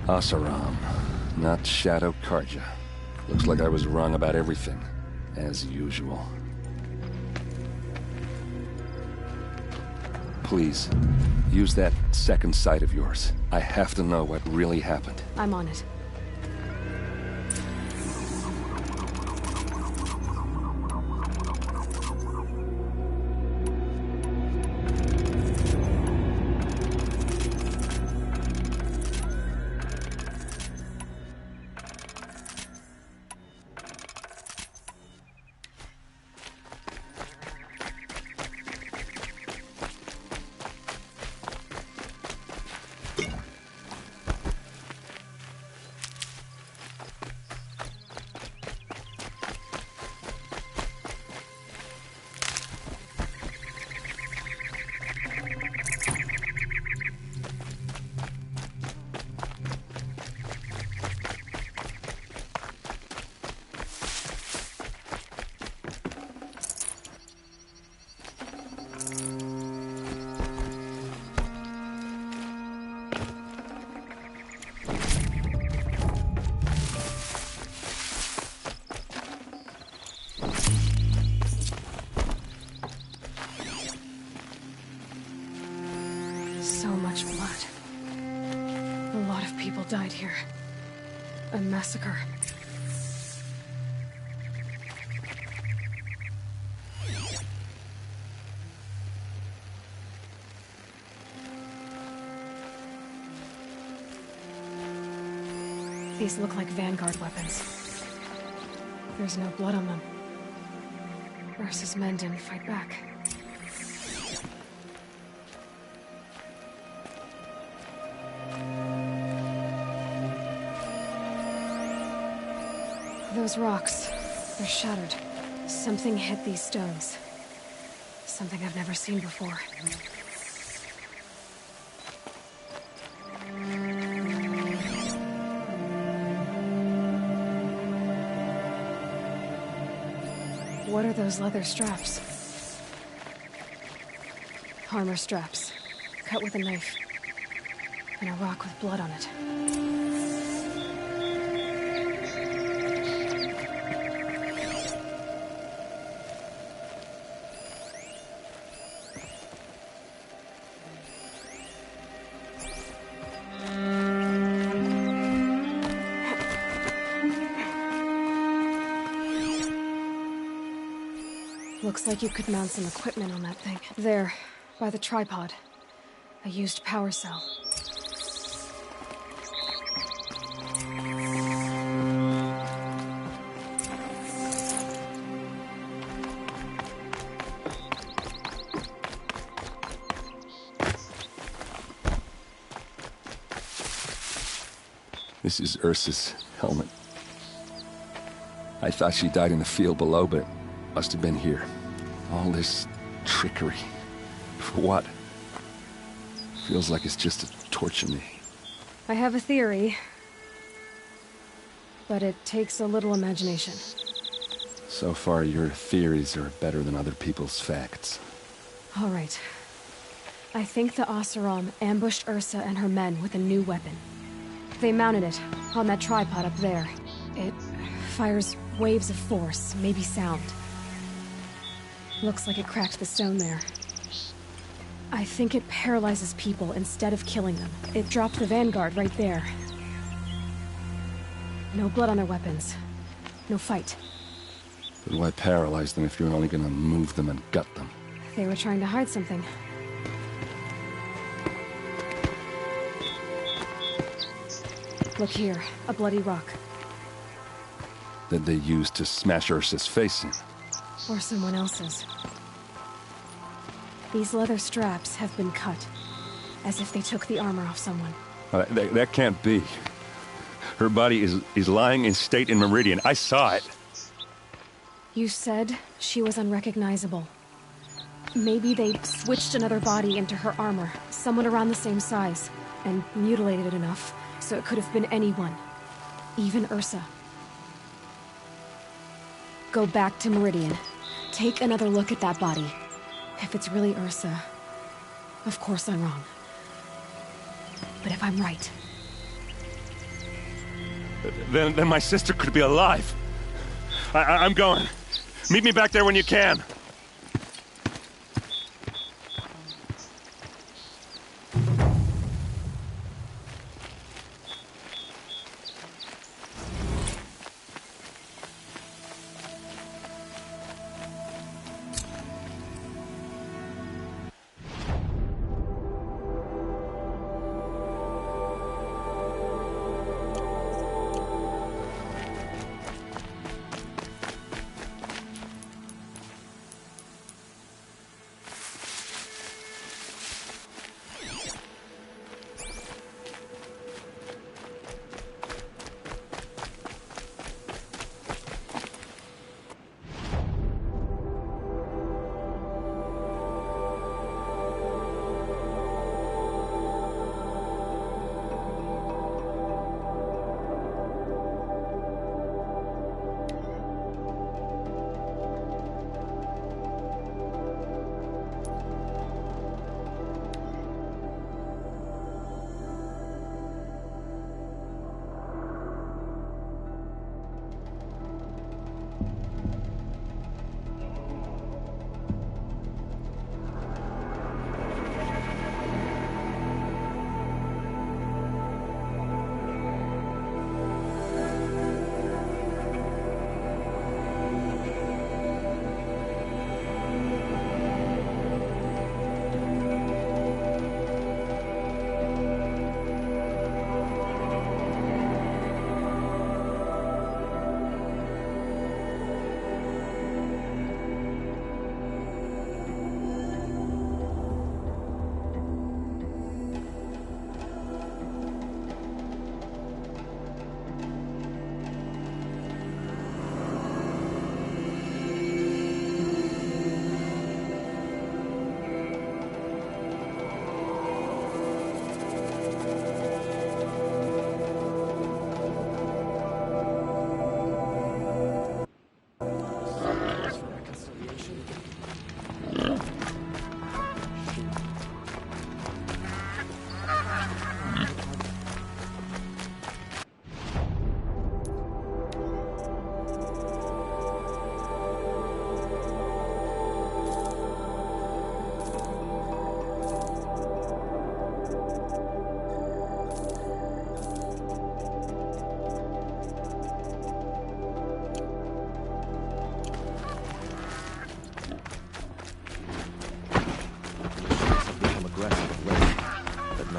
Asaram, not Shadow Karja. Looks like I was wrong about everything, as usual. Please, use that second sight of yours. I have to know what really happened. I'm on it. So much blood. A lot of people died here. A massacre. These look like Vanguard weapons. There's no blood on them. Ursa's men didn't fight back. Those rocks, they're shattered. Something hit these stones. Something I've never seen before. What are those leather straps? Armor straps, cut with a knife, and a rock with blood on it. Looks like you could mount some equipment on that thing. There, by the tripod. A used power cell. This is Ursa's helmet. I thought she died in the field below, but must have been here. All this trickery. For what? Feels like it's just to torture me. I have a theory, but it takes a little imagination. So far, your theories are better than other people's facts. All right. I think the Oseram ambushed Ursa and her men with a new weapon. They mounted it on that tripod up there. It fires waves of force, maybe sound. Looks like it cracked the stone there. I think it paralyzes people instead of killing them. It dropped the Vanguard right there. No blood on their weapons. No fight. But why paralyze them if you're only gonna move them and gut them? They were trying to hide something. Look here, a bloody rock. That they used to smash Ursa's face in. Or someone else's. These leather straps have been cut, as if they took the armor off someone. That can't be. Her body is lying in state in Meridian. I saw it. You said she was unrecognizable. Maybe they switched another body into her armor, someone around the same size, and mutilated it enough so it could have been anyone. Even Ursa. Go back to Meridian. Take another look at that body. If it's really Ursa, of course I'm wrong. But if I'm right, then my sister could be alive. I'm going. Meet me back there when you can.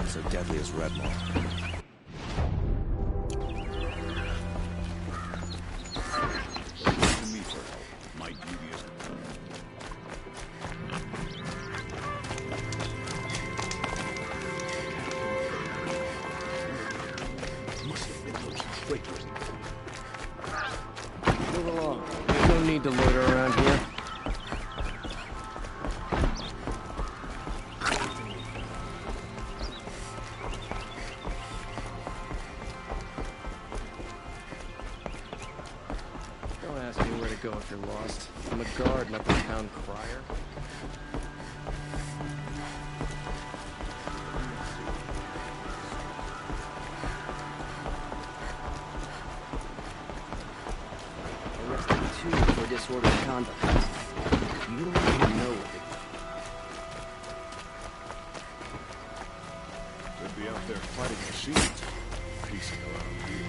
So deadly as Redmore. Move along. There's no need to loiter around here. Don't ask me where to go if you're lost. I'm a guard, not the town crier. For disorderly conduct. You don't even know what They'd be out there fighting machines. Piecing around here.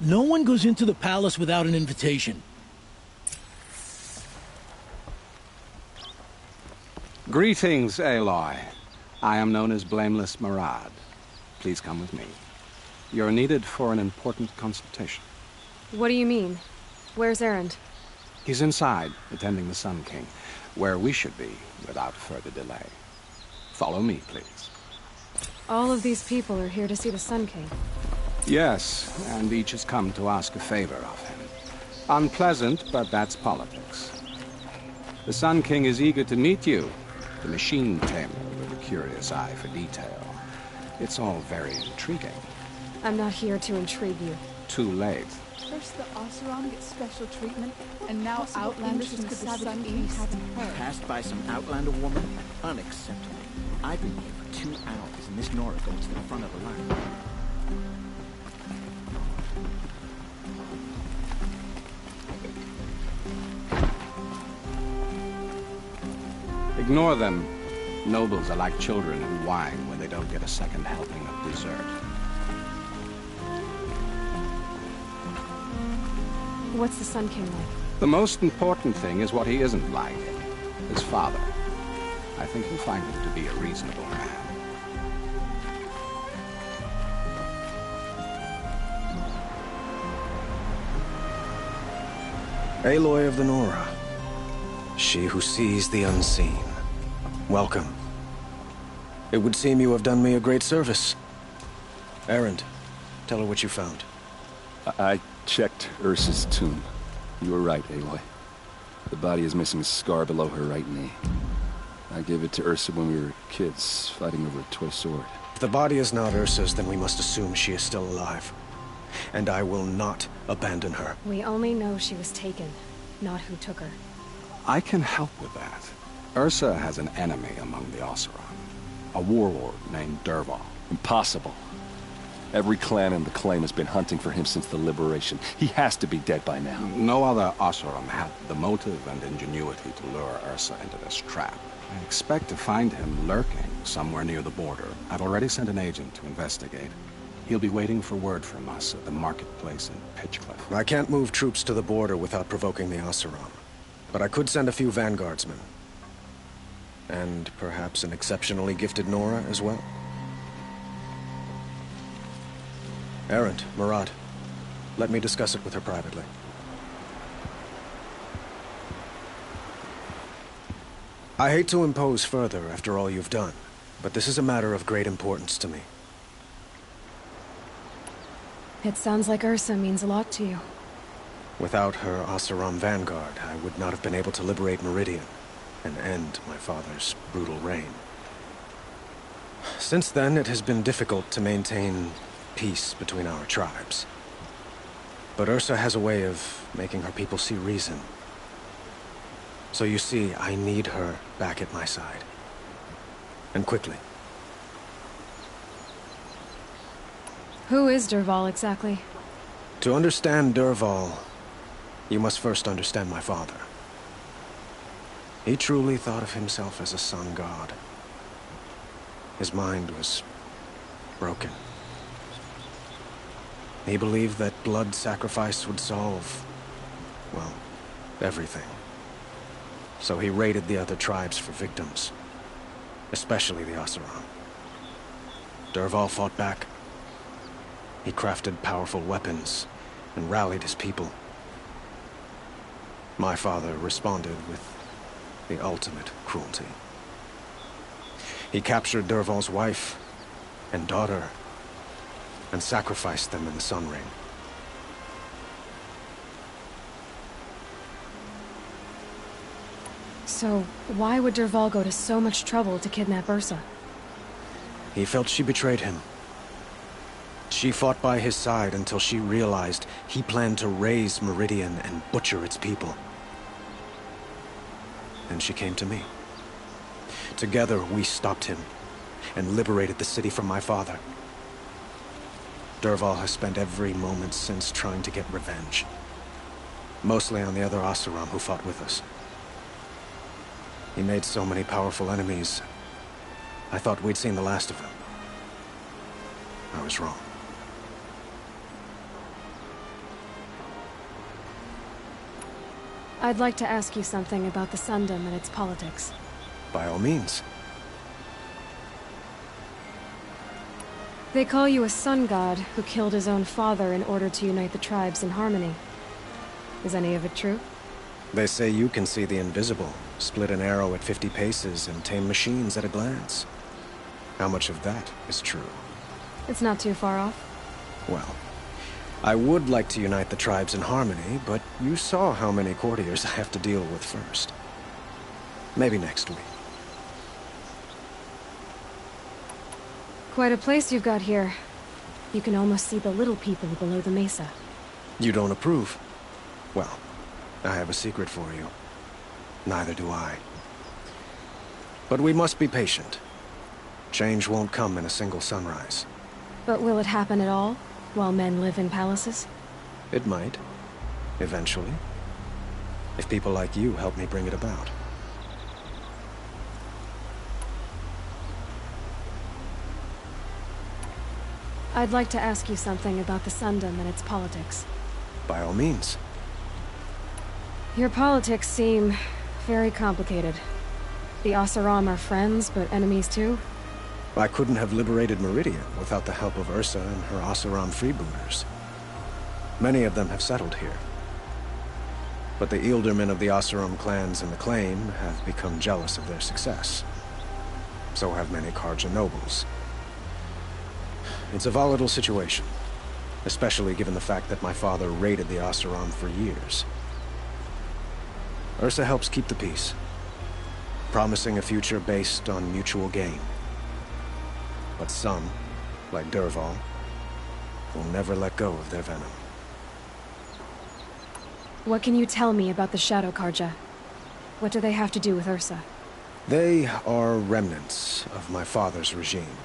No one goes into the palace without an invitation. Greetings, Aloy. I am known as Blameless Marad. Please come with me. You're needed for an important consultation. What do you mean? Where's Erend? He's inside, attending the Sun King, where we should be without further delay. Follow me, please. All of these people are here to see the Sun King. Yes, and each has come to ask a favor of him. Unpleasant, but that's politics. The Sun King is eager to meet you, the machine tamer with a curious eye for detail. It's all very intriguing. I'm not here to intrigue you. Too late. First the Oseram get special treatment, and now Outlanders from the Sun East haven't heard. Passed by some Outlander woman? Unacceptable. I've been here for 2 hours, and this Nora goes to the front of the line. Ignore them. Nobles are like children who whine when they don't get a second helping of dessert. What's the Sun King like? The most important thing is what he isn't like. His father. I think you'll find him to be a reasonable man. Aloy of the Nora. She who sees the unseen. Welcome. It would seem you have done me a great service. Erend, tell her what you found. I checked Ursa's tomb. You were right, Aloy. The body is missing a scar below her right knee. I gave it to Ursa when we were kids, fighting over a toy sword. If the body is not Ursa's, then we must assume she is still alive. And I will not abandon her. We only know she was taken, not who took her. I can help with that. Ursa has an enemy among the Oseram. A warlord named Dervahl. Impossible. Every clan in the claim has been hunting for him since the liberation. He has to be dead by now. No other Oseram had the motive and ingenuity to lure Ursa into this trap. I expect to find him lurking somewhere near the border. I've already sent an agent to investigate. He'll be waiting for word from us at the marketplace in Pitchcliff. I can't move troops to the border without provoking the Oseram. But I could send a few vanguardsmen. And perhaps an exceptionally gifted Nora as well. Erend, Murad, let me discuss it with her privately. I hate to impose further after all you've done, but this is a matter of great importance to me. It sounds like Ursa means a lot to you. Without her Oseram vanguard, I would not have been able to liberate Meridian and end my father's brutal reign. Since then, it has been difficult to maintain peace between our tribes. But Ursa has a way of making her people see reason. So you see, I need her back at my side. And quickly. Who is Dervahl exactly? To understand Dervahl, you must first understand my father. He truly thought of himself as a sun god. His mind was broken. He believed that blood sacrifice would solve, well, everything. So he raided the other tribes for victims, especially the Oseram. Dervahl fought back. He crafted powerful weapons and rallied his people. My father responded with the ultimate cruelty. He captured Dervahl's wife and daughter and sacrificed them in the Sun Ring. So, why would Dervahl go to so much trouble to kidnap Ursa? He felt she betrayed him. She fought by his side until she realized he planned to raise Meridian and butcher its people. And she came to me. Together, we stopped him and liberated the city from my father. Dervahl has spent every moment since trying to get revenge. Mostly on the other Oseram who fought with us. He made so many powerful enemies, I thought we'd seen the last of him. I was wrong. I'd like to ask you something about the Sundom and its politics. By all means. They call you a sun god who killed his own father in order to unite the tribes in harmony. Is any of it true? They say you can see the invisible, split an arrow at 50 paces, and tame machines at a glance. How much of that is true? It's not too far off. Well, I would like to unite the tribes in harmony, but you saw how many courtiers I have to deal with first. Maybe next week. Quite a place you've got here. You can almost see the little people below the mesa. You don't approve? Well, I have a secret for you. Neither do I. But we must be patient. Change won't come in a single sunrise. But will it happen at all, while men live in palaces? It might. Eventually. If people like you help me bring it about. I'd like to ask you something about the Sundom and its politics. By all means. Your politics seem very complicated. The Oseram are friends, but enemies too? I couldn't have liberated Meridian without the help of Ursa and her Oseram freebooters. Many of them have settled here. But the Ealdormen of the Oseram clans in the Claim have become jealous of their success. So have many Karja nobles. It's a volatile situation, especially given the fact that my father raided the Oseram for years. Ursa helps keep the peace, promising a future based on mutual gain. But some, like Dervahl, will never let go of their venom. What can you tell me about the Shadow Karja? What do they have to do with Ursa? They are remnants of my father's regime,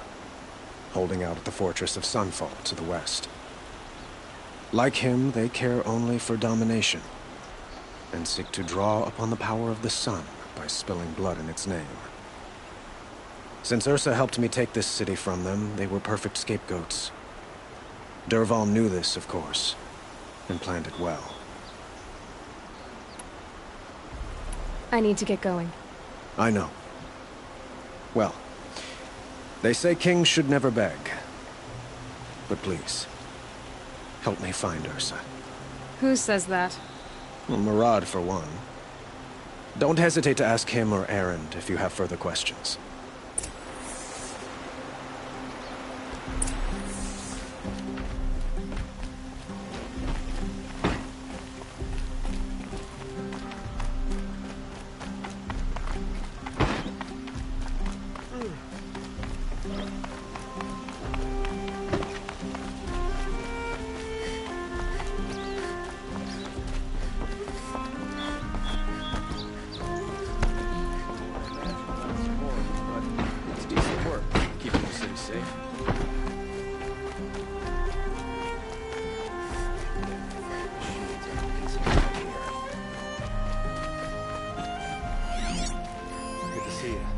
holding out at the fortress of Sunfall to the west. Like him, they care only for domination, and seek to draw upon the power of the sun by spilling blood in its name. Since Ursa helped me take this city from them, they were perfect scapegoats. Dervahl knew this, of course, and planned it well. I need to get going. I know. Well, they say kings should never beg. But please, help me find Ursa. Who says that? Well, Murad, for one. Don't hesitate to ask him or Erend if you have further questions. See ya.